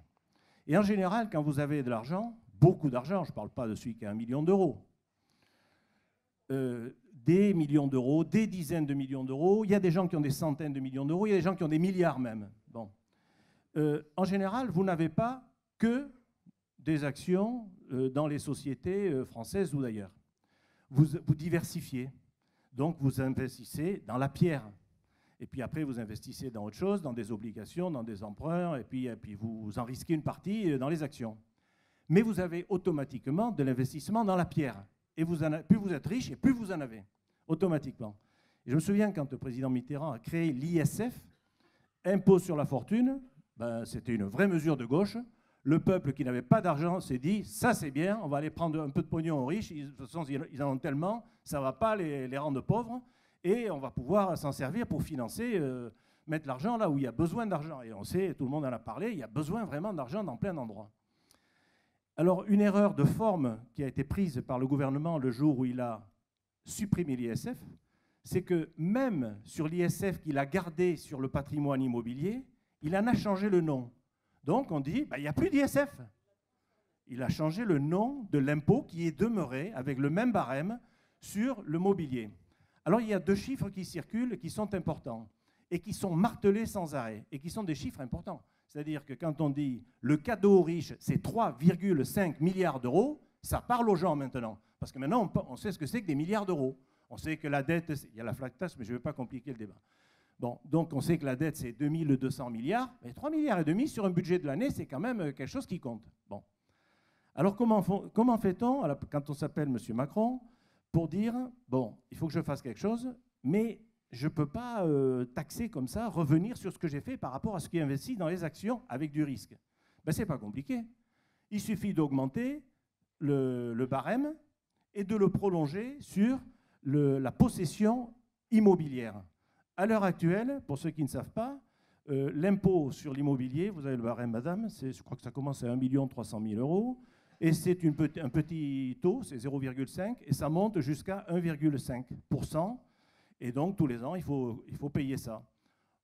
Et en général, quand vous avez de l'argent, beaucoup d'argent, je ne parle pas de celui qui a 1 million d'euros, des millions d'euros, des dizaines de millions d'euros, il y a des gens qui ont des centaines de millions d'euros, il y a des gens qui ont des milliards même. Bon. En général, vous n'avez pas que des actions dans les sociétés françaises ou d'ailleurs. Vous diversifiez. Donc, vous investissez dans la pierre. Et puis après, vous investissez dans autre chose, dans des obligations, dans des emprunts, et puis vous en risquez une partie dans les actions. Mais vous avez automatiquement de l'investissement dans la pierre. Et plus vous êtes riche, et plus vous en avez, automatiquement. Et je me souviens quand le président Mitterrand a créé l'ISF, impôt sur la fortune, ben, c'était une vraie mesure de gauche. Le peuple qui n'avait pas d'argent s'est dit, ça c'est bien, on va aller prendre un peu de pognon aux riches, de toute façon ils en ont tellement, ça ne va pas les rendre pauvres, et on va pouvoir s'en servir pour financer, mettre l'argent là où il y a besoin d'argent. Et on sait, tout le monde en a parlé, il y a besoin vraiment d'argent dans plein d'endroits. Alors une erreur de forme qui a été prise par le gouvernement le jour où il a supprimé l'ISF, c'est que même sur l'ISF qu'il a gardé sur le patrimoine immobilier, il en a changé le nom. Donc on dit, il n'y a plus d'ISF. Il a changé le nom de l'impôt qui est demeuré avec le même barème sur le mobilier. Alors il y a 2 chiffres qui circulent qui sont importants et qui sont martelés sans arrêt et qui sont des chiffres importants. C'est-à-dire que quand on dit le cadeau aux riches, c'est 3,5 milliards d'euros, ça parle aux gens maintenant. Parce que maintenant, on sait ce que c'est que des milliards d'euros. On sait que la dette, il y a la flat tax, mais je ne vais pas compliquer le débat. Bon, donc on sait que la dette, c'est 2200 milliards, mais 3,5 milliards sur un budget de l'année, c'est quand même quelque chose qui compte. Bon. Alors comment fait-on, quand on s'appelle M. Macron, pour dire, bon, il faut que je fasse quelque chose, mais je ne peux pas taxer comme ça, revenir sur ce que j'ai fait par rapport à ce qui est investi dans les actions avec du risque. Ben, ce n'est pas compliqué. Il suffit d'augmenter le barème et de le prolonger sur la possession immobilière. À l'heure actuelle, pour ceux qui ne savent pas, l'impôt sur l'immobilier, vous avez le barème, madame, je crois que ça commence à 1 300 000 €, et c'est un petit taux, c'est 0,5, et ça monte jusqu'à 1,5%. Et donc, tous les ans, il faut payer ça.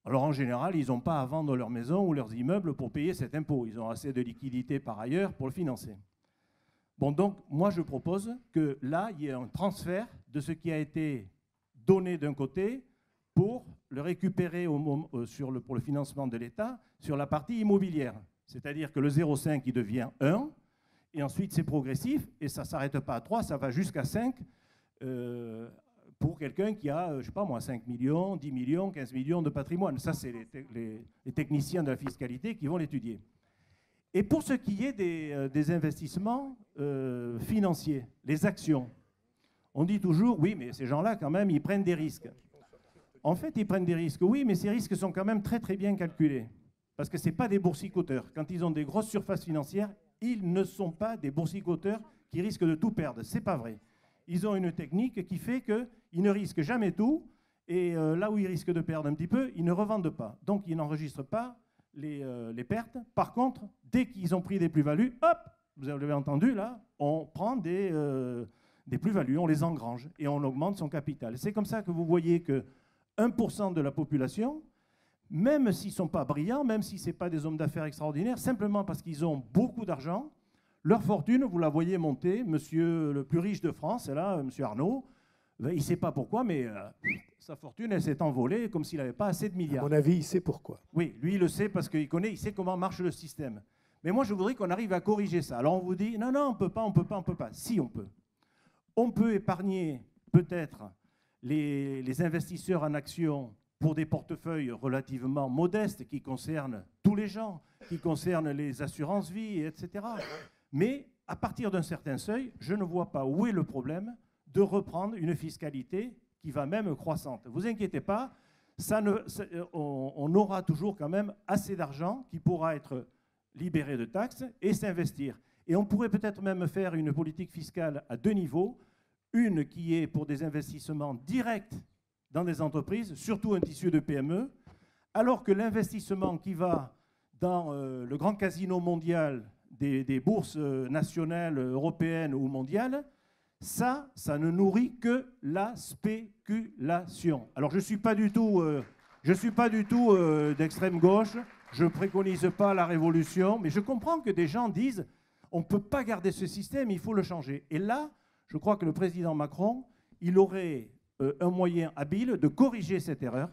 Alors, en général, ils n'ont pas à vendre leur maison ou leurs immeubles pour payer cet impôt. Ils ont assez de liquidités par ailleurs pour le financer. Bon, donc, moi, je propose que là, il y ait un transfert de ce qui a été donné d'un côté pour le récupérer pour le financement de l'État sur la partie immobilière. C'est-à-dire que le 0,5, il devient 1, et ensuite, c'est progressif, et ça ne s'arrête pas à 3, ça va jusqu'à 5, pour quelqu'un qui a, je ne sais pas moi, 5 millions, 10 millions, 15 millions de patrimoine. Ça, c'est les techniciens de la fiscalité qui vont l'étudier. Et pour ce qui est des investissements financiers, les actions, on dit toujours, oui, mais ces gens-là, quand même, ils prennent des risques. En fait, ils prennent des risques, oui, mais ces risques sont quand même très, très bien calculés. Parce que ce n'est pas des boursicoteurs. Quand ils ont des grosses surfaces financières, ils ne sont pas des boursicoteurs qui risquent de tout perdre. Ce n'est pas vrai. Ils ont une technique qui fait qu'ils ne risquent jamais tout. Et là où ils risquent de perdre un petit peu, ils ne revendent pas. Donc, ils n'enregistrent pas les pertes. Par contre, dès qu'ils ont pris des plus-values, hop, vous avez entendu, là, on prend des plus-values, on les engrange et on augmente son capital. C'est comme ça que vous voyez que 1% de la population, même s'ils ne sont pas brillants, même si ce n'est pas des hommes d'affaires extraordinaires, simplement parce qu'ils ont beaucoup d'argent, leur fortune, vous la voyez monter. Monsieur le plus riche de France, c'est là, monsieur Arnaud, il ne sait pas pourquoi, mais sa fortune, elle s'est envolée comme s'il n'avait pas assez de milliards. À mon avis, il sait pourquoi. Oui, lui, il le sait parce qu'il connaît, il sait comment marche le système. Mais moi, je voudrais qu'on arrive à corriger ça. Alors, on vous dit, non, non, on ne peut pas, on ne peut pas, on ne peut pas. Si, on peut. On peut épargner, peut-être, les investisseurs en actions pour des portefeuilles relativement modestes qui concernent tous les gens, qui concernent les assurances-vie, etc. Mais à partir d'un certain seuil, je ne vois pas où est le problème de reprendre une fiscalité qui va même croissante. Ne vous inquiétez pas, on aura toujours quand même assez d'argent qui pourra être libéré de taxes et s'investir. Et on pourrait peut-être même faire une politique fiscale à deux niveaux, une qui est pour des investissements directs dans des entreprises, surtout un tissu de PME, alors que l'investissement qui va dans le grand casino mondial des bourses nationales, européennes ou mondiales, ça ne nourrit que la spéculation. Alors je ne suis pas du tout, d'extrême gauche, je ne préconise pas la révolution, mais je comprends que des gens disent on ne peut pas garder ce système, il faut le changer. Et là, je crois que le président Macron, il aurait un moyen habile de corriger cette erreur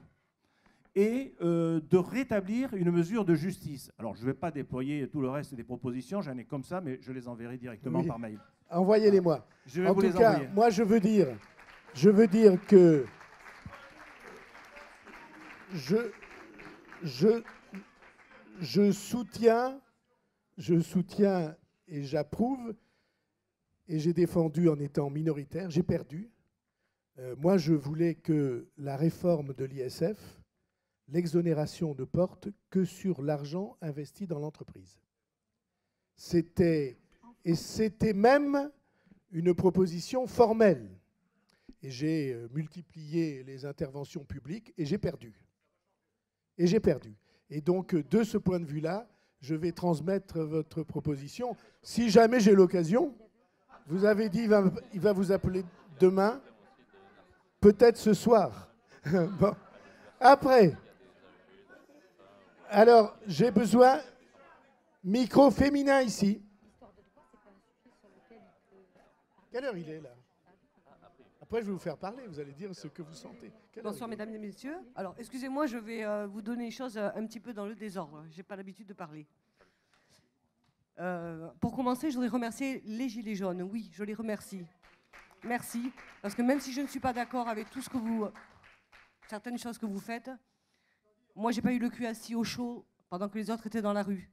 et de rétablir une mesure de justice. Alors, je ne vais pas déployer tout le reste des propositions, j'en ai comme ça, mais je les enverrai directement par mail. Envoyez-les-moi. Je vais en vous tout les cas, envoyer. moi, je veux dire que je soutiens et j'approuve, et j'ai défendu en étant minoritaire, j'ai perdu. Moi, je voulais que la réforme de l'ISF, l'exonération ne porte que sur l'argent investi dans l'entreprise. C'était même une proposition formelle. Et j'ai multiplié les interventions publiques et j'ai perdu. Et donc, de ce point de vue-là, je vais transmettre votre proposition. Si jamais j'ai l'occasion, vous avez dit il va vous appeler demain, peut-être ce soir. Bon. Après, alors, j'ai besoin micro féminin ici. Quelle heure il est, là? Après, je vais vous faire parler, vous allez dire ce que vous sentez. Bonsoir, mesdames et messieurs. Alors, excusez-moi, je vais vous donner les choses un petit peu dans le désordre. Je n'ai pas l'habitude de parler. Pour commencer, je voudrais remercier les Gilets jaunes. Oui, je les remercie. Merci. Parce que même si je ne suis pas d'accord avec tout ce que certaines choses que vous faites, moi, je n'ai pas eu le cul assis au chaud pendant que les autres étaient dans la rue.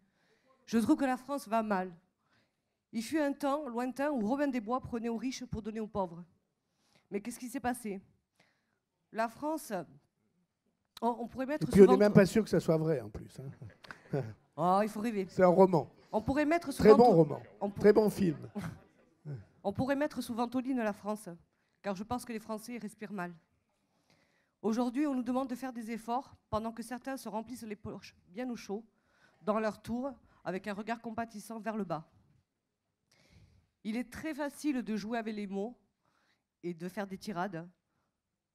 Je trouve que la France va mal. Il fut un temps lointain où Robin des Bois prenait aux riches pour donner aux pauvres. Mais qu'est-ce qui s'est passé? La France, on pourrait mettre... Et puis on n'est même pas sûr que ça soit vrai, en plus. Hein. Oh, il faut rêver. C'est un roman. On pourrait mettre très bon roman, très bon film. On pourrait mettre sous ventoline la France, car je pense que les Français respirent mal. Aujourd'hui, on nous demande de faire des efforts, pendant que certains se remplissent les poches bien au chaud, dans leur tour, avec un regard compatissant vers le bas. Il est très facile de jouer avec les mots et de faire des tirades.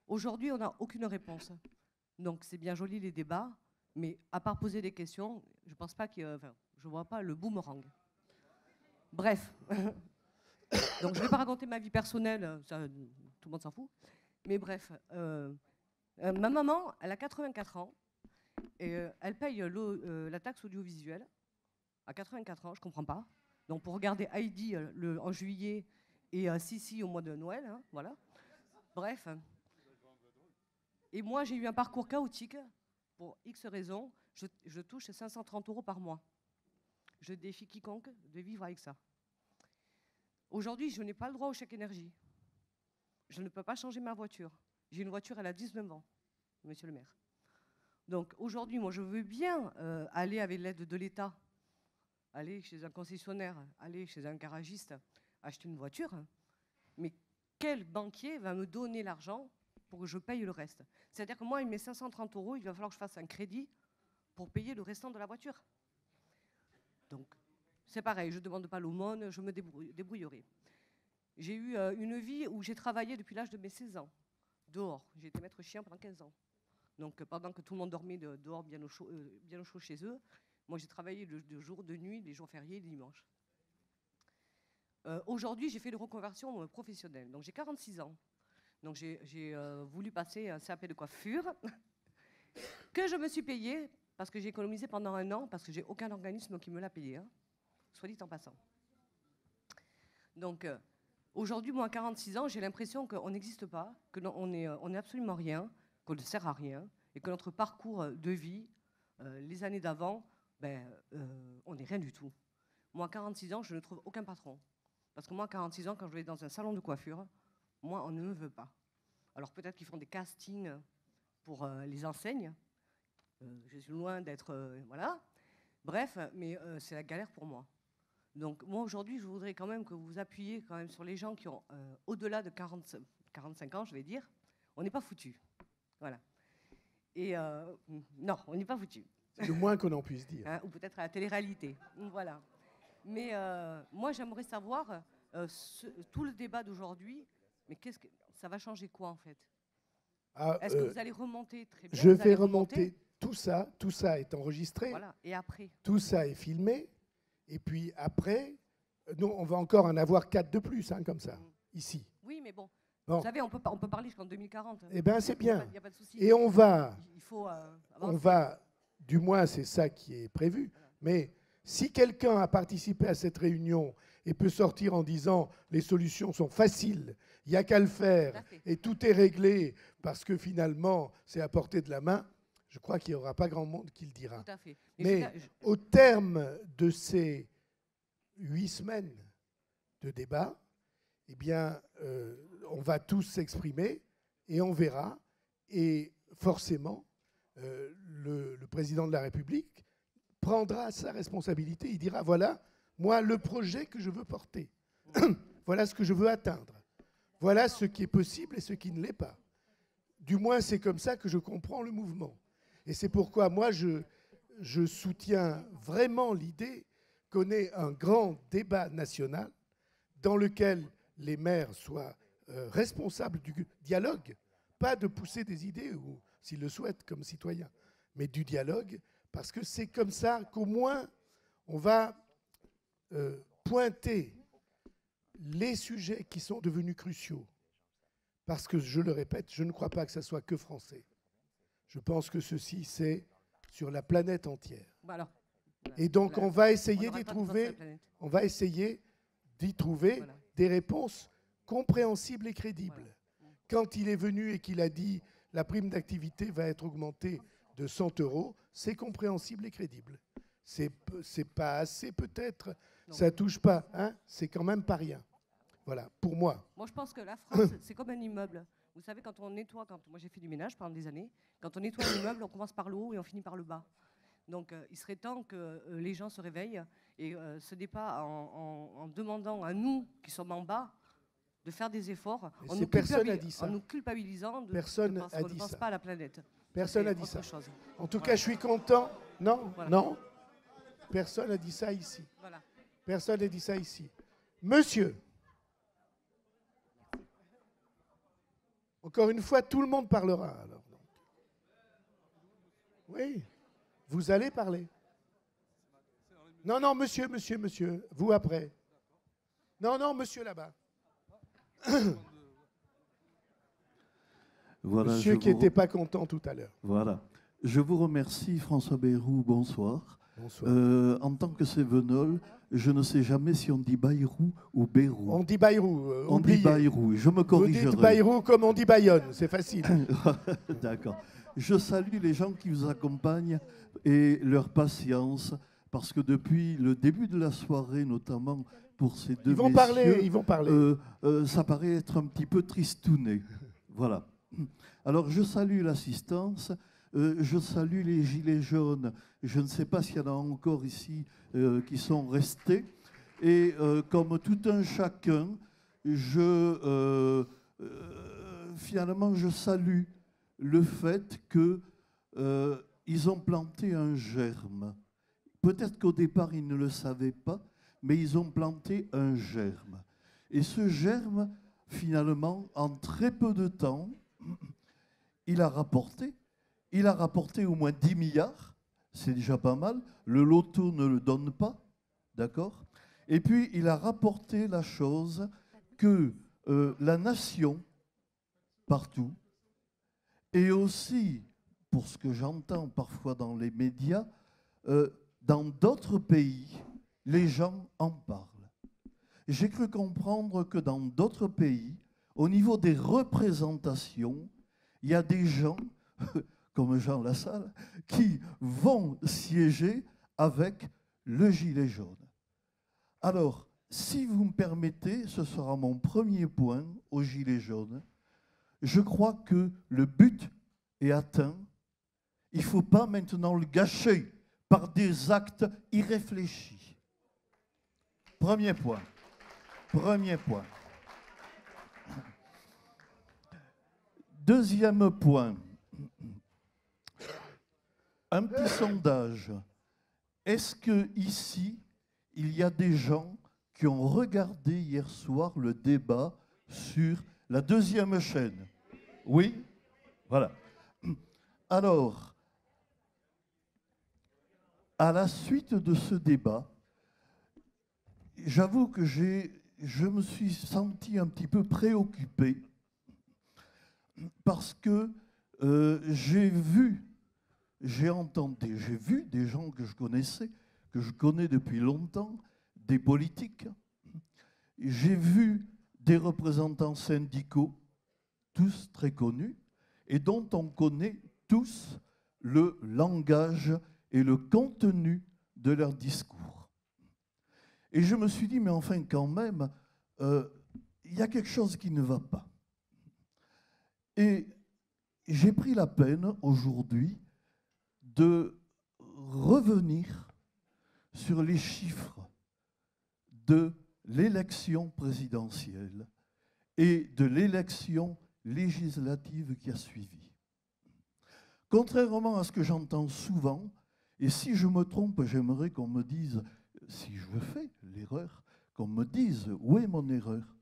Aujourd'hui, on n'a aucune réponse. Donc c'est bien joli les débats, mais à part poser des questions, je pense pas que, je vois pas le boomerang. Bref. Donc je ne vais pas raconter ma vie personnelle, ça, tout le monde s'en fout. Mais bref, ma maman, elle a 84 ans et elle paye la taxe audiovisuelle à 84 ans, je ne comprends pas. Donc pour regarder Heidi en juillet et Sissi au mois de Noël, hein, voilà. Bref. Et moi, j'ai eu un parcours chaotique. Pour X raisons, je touche 530 € par mois. je défie quiconque de vivre avec ça. Aujourd'hui, je n'ai pas le droit au chèque énergie. Je ne peux pas changer ma voiture. J'ai une voiture, elle a 19 ans, monsieur le maire. Donc aujourd'hui, moi, je veux bien aller avec l'aide de l'État, aller chez un concessionnaire, aller chez un garagiste, acheter une voiture. Mais quel banquier va me donner l'argent pour que je paye le reste? C'est-à-dire que moi, il met 530 €, il va falloir que je fasse un crédit pour payer le restant de la voiture. Donc, c'est pareil, je ne demande pas l'aumône, je me débrouillerai. J'ai eu une vie où j'ai travaillé depuis l'âge de mes 16 ans, dehors. J'ai été maître chien pendant 15 ans. Donc, pendant que tout le monde dormait dehors, bien au chaud chez eux, moi, j'ai travaillé de jour, de nuit, les jours fériés, les dimanches. Aujourd'hui, j'ai fait une reconversion professionnelle. Donc, j'ai 46 ans. Donc, j'ai voulu passer un CAP de coiffure que je me suis payé parce que j'ai économisé pendant 1 an, parce que j'ai aucun organisme qui me l'a payé, hein, soit dit en passant. Donc, aujourd'hui, moi, à 46 ans, j'ai l'impression qu'on n'existe pas, qu'on est absolument rien, qu'on ne sert à rien, et que notre parcours de vie, les années d'avant, on n'est rien du tout. Moi, à 46 ans, je ne trouve aucun patron. Parce que moi, à 46 ans, quand je vais dans un salon de coiffure, moi, on ne me veut pas. Alors peut-être qu'ils font des castings pour les enseignes. Je suis loin d'être... voilà. Bref, mais c'est la galère pour moi. Donc moi, aujourd'hui, je voudrais quand même que vous vous appuyiez quand même sur les gens qui ont au-delà de 45 ans, je vais dire. On n'est pas foutus. Voilà. Et non, on n'est pas foutus. C'est le moins qu'on en puisse dire. Hein, ou peut-être à la télé-réalité. Voilà. Mais moi, j'aimerais savoir, tout le débat d'aujourd'hui, mais ça va changer quoi, en fait? Est-ce que vous allez remonter très bien? Je vais remonter tout ça est enregistré. Voilà. Et après? Tout ça est filmé. Et puis après, nous, on va encore en avoir 4 de plus, hein, comme ça, ici. Oui, mais bon. Vous savez, on peut parler jusqu'en 2040. Eh bien, c'est bien. Il n'y a pas de souci. Et on va, on va, du moins, c'est ça qui est prévu. Voilà. Mais si quelqu'un a participé à cette réunion et peut sortir en disant les solutions sont faciles, il n'y a qu'à le faire et tout est réglé parce que finalement, c'est à portée de la main, je crois qu'il n'y aura pas grand monde qui le dira. Tout à fait. Mais au terme de ces 8 semaines de débat, eh bien, on va tous s'exprimer et on verra. Et forcément, le président de la République prendra sa responsabilité. Il dira, voilà, moi, le projet que je veux porter. Voilà ce que je veux atteindre. Voilà ce qui est possible et ce qui ne l'est pas. Du moins, c'est comme ça que je comprends le mouvement. Et c'est pourquoi moi, je soutiens vraiment l'idée qu'on ait un grand débat national dans lequel les maires soient responsables du dialogue, pas de pousser des idées, ou s'ils le souhaitent comme citoyens, mais du dialogue, parce que c'est comme ça qu'au moins on va pointer les sujets qui sont devenus cruciaux. Parce que, je le répète, je ne crois pas que ça soit que français. Je pense que ceci, c'est sur la planète entière. Voilà. Et donc, on va essayer d'y trouver, voilà, des réponses compréhensibles et crédibles. Voilà. Quand il est venu et qu'il a dit la prime d'activité va être augmentée de 100 €, c'est compréhensible et crédible. C'est pas assez peut-être, ça touche pas, hein, c'est quand même pas rien. Voilà, pour moi. Moi, je pense que la France, c'est comme un immeuble. Vous savez, quand on nettoie, moi j'ai fait du ménage pendant des années, quand on nettoie un immeuble, on commence par le haut et on finit par le bas. Donc, il serait temps que les gens se réveillent et ce n'est pas en demandant à nous qui sommes en bas de faire des efforts, en nous culpabilisant de ne pense pas à la planète. Personne n'a dit ça. En tout cas, je suis content. Non, voilà. Non. Personne n'a dit ça ici. Voilà. Personne n'a dit ça ici. Monsieur. Encore une fois, tout le monde parlera. Alors. Oui. Vous allez parler. Non, non, monsieur. Vous après. Non, monsieur là-bas. Voilà, monsieur qui n'était pas content tout à l'heure. Voilà. Je vous remercie, François Bayrou. Bonsoir. Bonsoir. En tant que Cévenol, je ne sais jamais si on dit Bayrou ou Bayrou. On dit Bayrou. On dit Bayrou. Je me corrigerai. Vous dites Bayrou comme on dit Bayonne. C'est facile. D'accord. Je salue les gens qui vous accompagnent et leur patience parce que depuis le début de la soirée, notamment pour ces deux Ils vont parler. Ça paraît être un petit peu tristouné. Voilà. Alors, je salue l'assistance, je salue les gilets jaunes. Je ne sais pas s'il y en a encore ici qui sont restés. Et comme tout un chacun, finalement, je salue le fait qu'ils ont planté un germe. Peut-être qu'au départ, ils ne le savaient pas, mais ils ont planté un germe. Et ce germe, finalement, en très peu de temps, il a rapporté au moins 10 milliards, c'est déjà pas mal. Le loto ne le donne pas, d'accord? Et puis, il a rapporté la chose que la nation, partout, et aussi, pour ce que j'entends parfois dans les médias, dans d'autres pays, les gens en parlent. J'ai cru comprendre que dans d'autres pays, au niveau des représentations, il y a des gens, comme Jean Lassalle, qui vont siéger avec le gilet jaune. Alors, si vous me permettez, ce sera mon premier point au gilet jaune. Je crois que le but est atteint. Il ne faut pas maintenant le gâcher par des actes irréfléchis. Premier point. Premier point. Deuxième point. Un petit sondage. Est-ce que ici, il y a des gens qui ont regardé hier soir le débat sur la deuxième chaîne? Oui? Voilà. Alors, à la suite de ce débat, j'avoue que je me suis senti un petit peu préoccupé parce que j'ai vu des gens que je connaissais, que je connais depuis longtemps, des politiques. J'ai vu des représentants syndicaux, tous très connus, et dont on connaît tous le langage et le contenu de leur discours. Et je me suis dit, mais enfin quand même, il y a quelque chose qui ne va pas. Et j'ai pris la peine aujourd'hui de revenir sur les chiffres de l'élection présidentielle et de l'élection législative qui a suivi. Contrairement à ce que j'entends souvent, et si je me trompe, j'aimerais qu'on me dise, si je fais l'erreur, qu'on me dise où est mon erreur.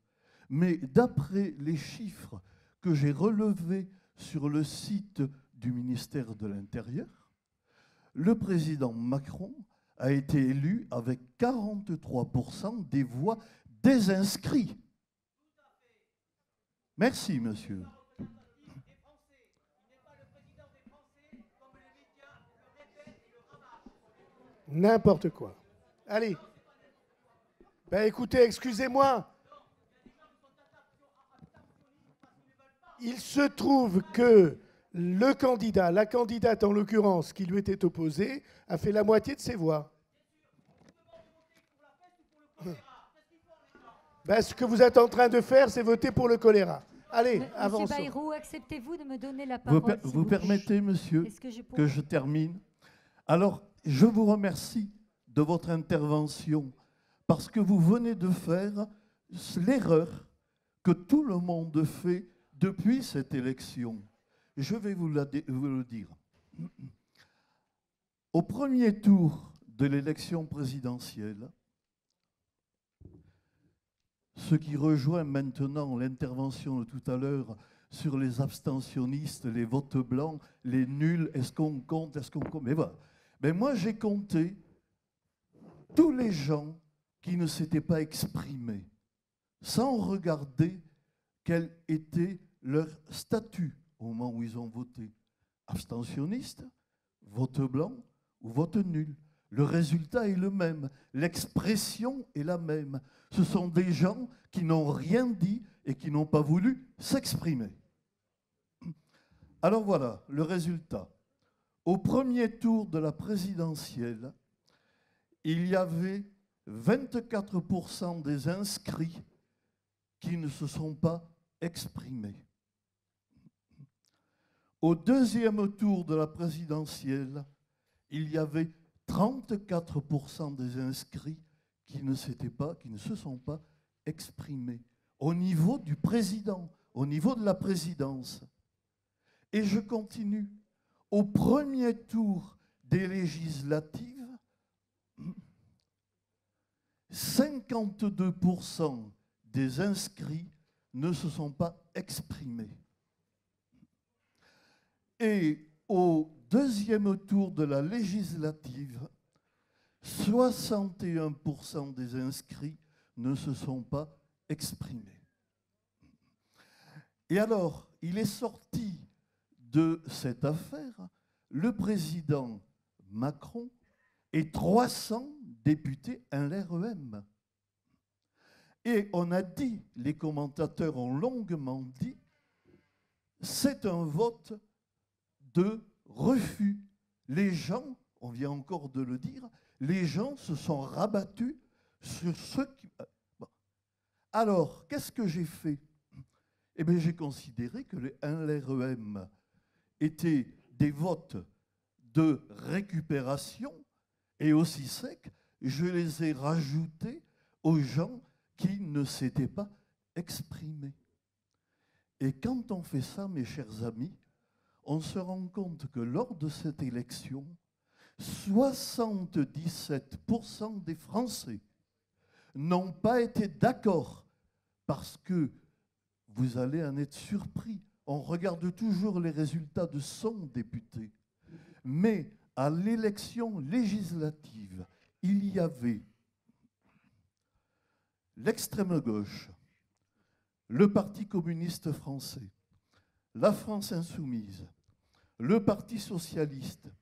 Mais d'après les chiffres que j'ai relevés sur le site du ministère de l'Intérieur, le président Macron a été élu avec 43% des voix des inscrits. Merci, monsieur. N'importe quoi. Allez. Ben écoutez, excusez-moi. Il se trouve que le candidat, la candidate en l'occurrence, qui lui était opposée, a fait la moitié de ses voix. Ben, ce que vous êtes en train de faire, c'est voter pour le choléra. Allez, avançons. Monsieur Bayrou, acceptez-vous de me donner la parole? Vous permettez, monsieur, que je termine? Alors, je vous remercie de votre intervention parce que vous venez de faire l'erreur que tout le monde fait depuis cette élection. Je vais vous le dire. Au premier tour de l'élection présidentielle, ce qui rejoint maintenant l'intervention de tout à l'heure sur les abstentionnistes, les votes blancs, les nuls, est-ce qu'on compte, mais voilà. Mais moi, j'ai compté tous les gens qui ne s'étaient pas exprimés, sans regarder quel était leur statut au moment où ils ont voté. Abstentionniste, vote blanc ou vote nul. Le résultat est le même, l'expression est la même. Ce sont des gens qui n'ont rien dit et qui n'ont pas voulu s'exprimer. Alors voilà, le résultat. Au premier tour de la présidentielle, il y avait 24% des inscrits qui ne se sont pas exprimés. Au deuxième tour de la présidentielle, il y avait 34% des inscrits qui ne se sont pas exprimés au niveau du président, au niveau de la présidence. Et je continue. Au premier tour des législatives, 52% des inscrits ne se sont pas exprimés. Et au deuxième tour de la législative, 61% des inscrits ne se sont pas exprimés. Et alors, il est sorti de cette affaire le président Macron et 300 députés LREM. Et on a dit, les commentateurs ont longuement dit, c'est un vote de refus. Les gens, on vient encore de le dire, les gens se sont rabattus sur ceux qui... Bon. Alors, qu'est-ce que j'ai fait? Eh bien, j'ai considéré que les LREM étaient des votes de récupération et aussi secs. Je les ai rajoutés aux gens qui ne s'étaient pas exprimés. Et quand on fait ça, mes chers amis, on se rend compte que lors de cette élection, 77% des Français n'ont pas été d'accord, parce que vous allez en être surpris. On regarde toujours les résultats de son député. Mais à l'élection législative, il y avait l'extrême gauche, le Parti communiste français, la France insoumise, le Parti socialiste,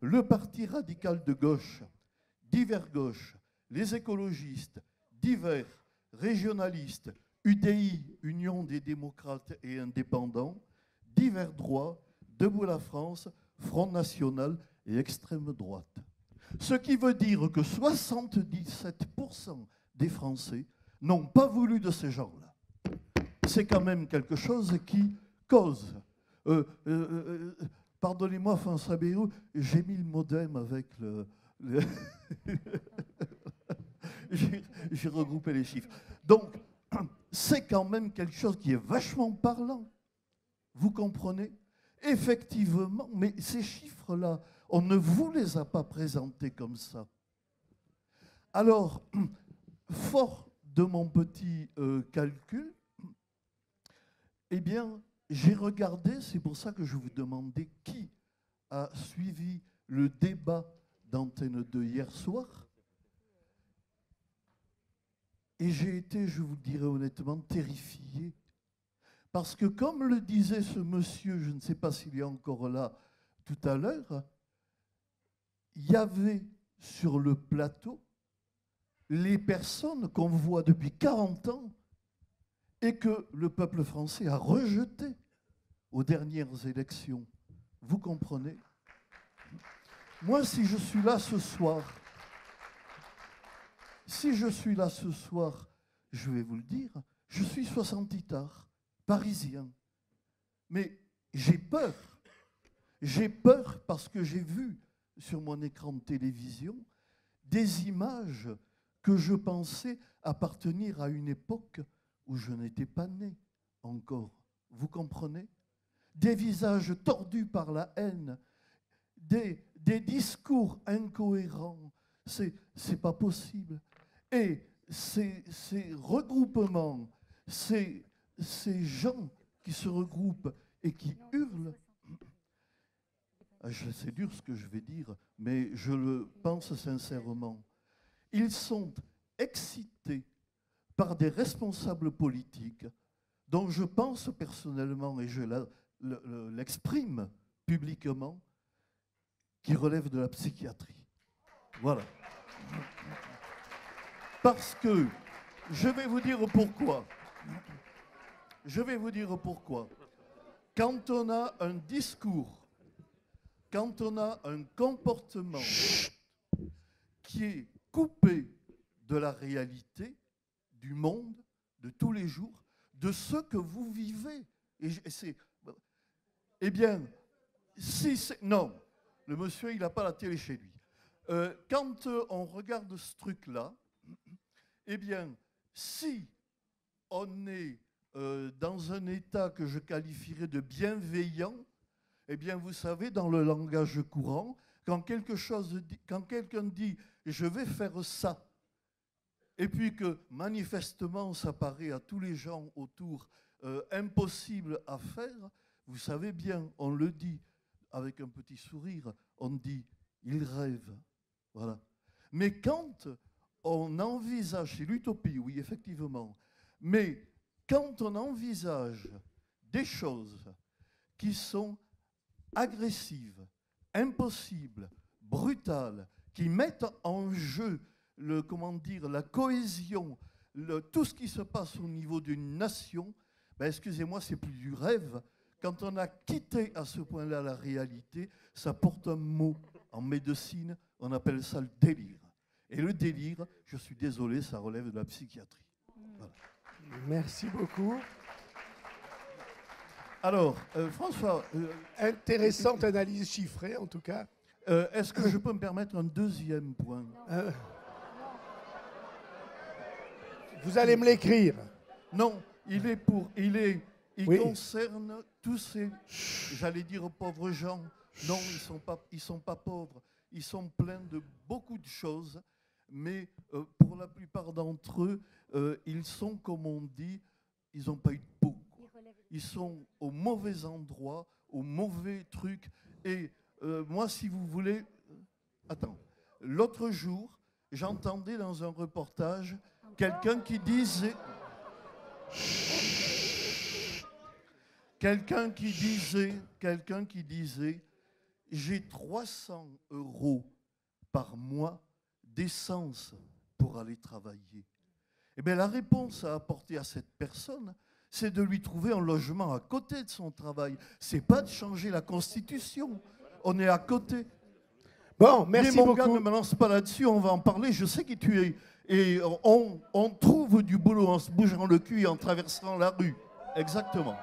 le Parti radical de gauche, divers gauches, les écologistes, divers régionalistes, UDI, Union des démocrates et indépendants, divers droits, Debout la France, Front national et extrême droite. Ce qui veut dire que 77% des Français n'ont pas voulu de ces gens-là. C'est quand même quelque chose qui cause. Pardonnez-moi, François Bayrou, j'ai mis le modem avec le j'ai regroupé les chiffres. Donc, c'est quand même quelque chose qui est vachement parlant. Vous comprenez? Effectivement, mais ces chiffres-là, on ne vous les a pas présentés comme ça. Alors, fort de mon petit calcul, eh bien, j'ai regardé, c'est pour ça que je vous demandais qui a suivi le débat d'Antenne 2 hier soir. Et j'ai été, je vous le dirai honnêtement, terrifié. Parce que comme le disait ce monsieur, je ne sais pas s'il est encore là tout à l'heure, il y avait sur le plateau les personnes qu'on voit depuis 40 ans et que le peuple français a rejeté aux dernières élections. Vous comprenez? Moi, si je suis là ce soir, je vais vous le dire, je suis 60itard, parisien. Mais j'ai peur. J'ai peur parce que j'ai vu sur mon écran de télévision des images que je pensais appartenir à une époque où je n'étais pas né encore. Vous comprenez? Des visages tordus par la haine, des discours incohérents. C'est pas possible. Et ces regroupements, ces gens qui se regroupent et qui hurlent, c'est dur ce que je vais dire, mais je le pense sincèrement. Ils sont excités par des responsables politiques dont je pense personnellement, et je l'exprime publiquement, qui relèvent de la psychiatrie. Voilà. Parce que, je vais vous dire pourquoi. Je vais vous dire pourquoi. Quand on a un discours, quand on a un comportement qui est coupé de la réalité, du monde, de tous les jours, de ce que vous vivez. Eh bien, si c'est... Non, le monsieur, il n'a pas la télé chez lui. Quand on regarde ce truc-là, eh bien, si on est dans un état que je qualifierais de bienveillant, eh bien, vous savez, dans le langage courant, quand quelqu'un dit « je vais faire ça », et puis que manifestement ça paraît à tous les gens autour impossible à faire, vous savez bien, on le dit avec un petit sourire, on dit « il rêve ». Voilà. Mais quand on envisage, c'est l'utopie, oui, effectivement, mais quand on envisage des choses qui sont agressives, impossibles, brutales, qui mettent en jeu la cohésion, tout ce qui se passe au niveau d'une nation, ben excusez-moi, c'est plus du rêve. Quand on a quitté à ce point-là la réalité, ça porte un mot. En médecine, on appelle ça le délire. Et le délire, je suis désolé, ça relève de la psychiatrie. Voilà. Merci beaucoup. Alors, François... intéressante analyse chiffrée, en tout cas. Est-ce que je peux me permettre un deuxième point? Vous allez me l'écrire. Non, il oui. concerne tous ces, j'allais dire, pauvres gens. Non, ils sont pas pauvres. Ils sont pleins de beaucoup de choses, mais pour la plupart d'entre eux, ils sont, comme on dit, ils n'ont pas eu de peau. Ils sont au mauvais endroit, au mauvais truc. Et moi, si vous voulez... Attends. L'autre jour, j'entendais dans un reportage quelqu'un qui disait... Quelqu'un qui disait, j'ai 300 € par mois d'essence pour aller travailler. Eh bien, la réponse à apporter à cette personne, c'est de lui trouver un logement à côté de son travail. C'est pas de changer la Constitution. On est à côté. Bon, merci beaucoup. Mais mon gars, ne me lance pas là-dessus, on va en parler. Je sais qui tu es. Et on trouve du boulot en se bougeant le cul et en traversant la rue. Exactement.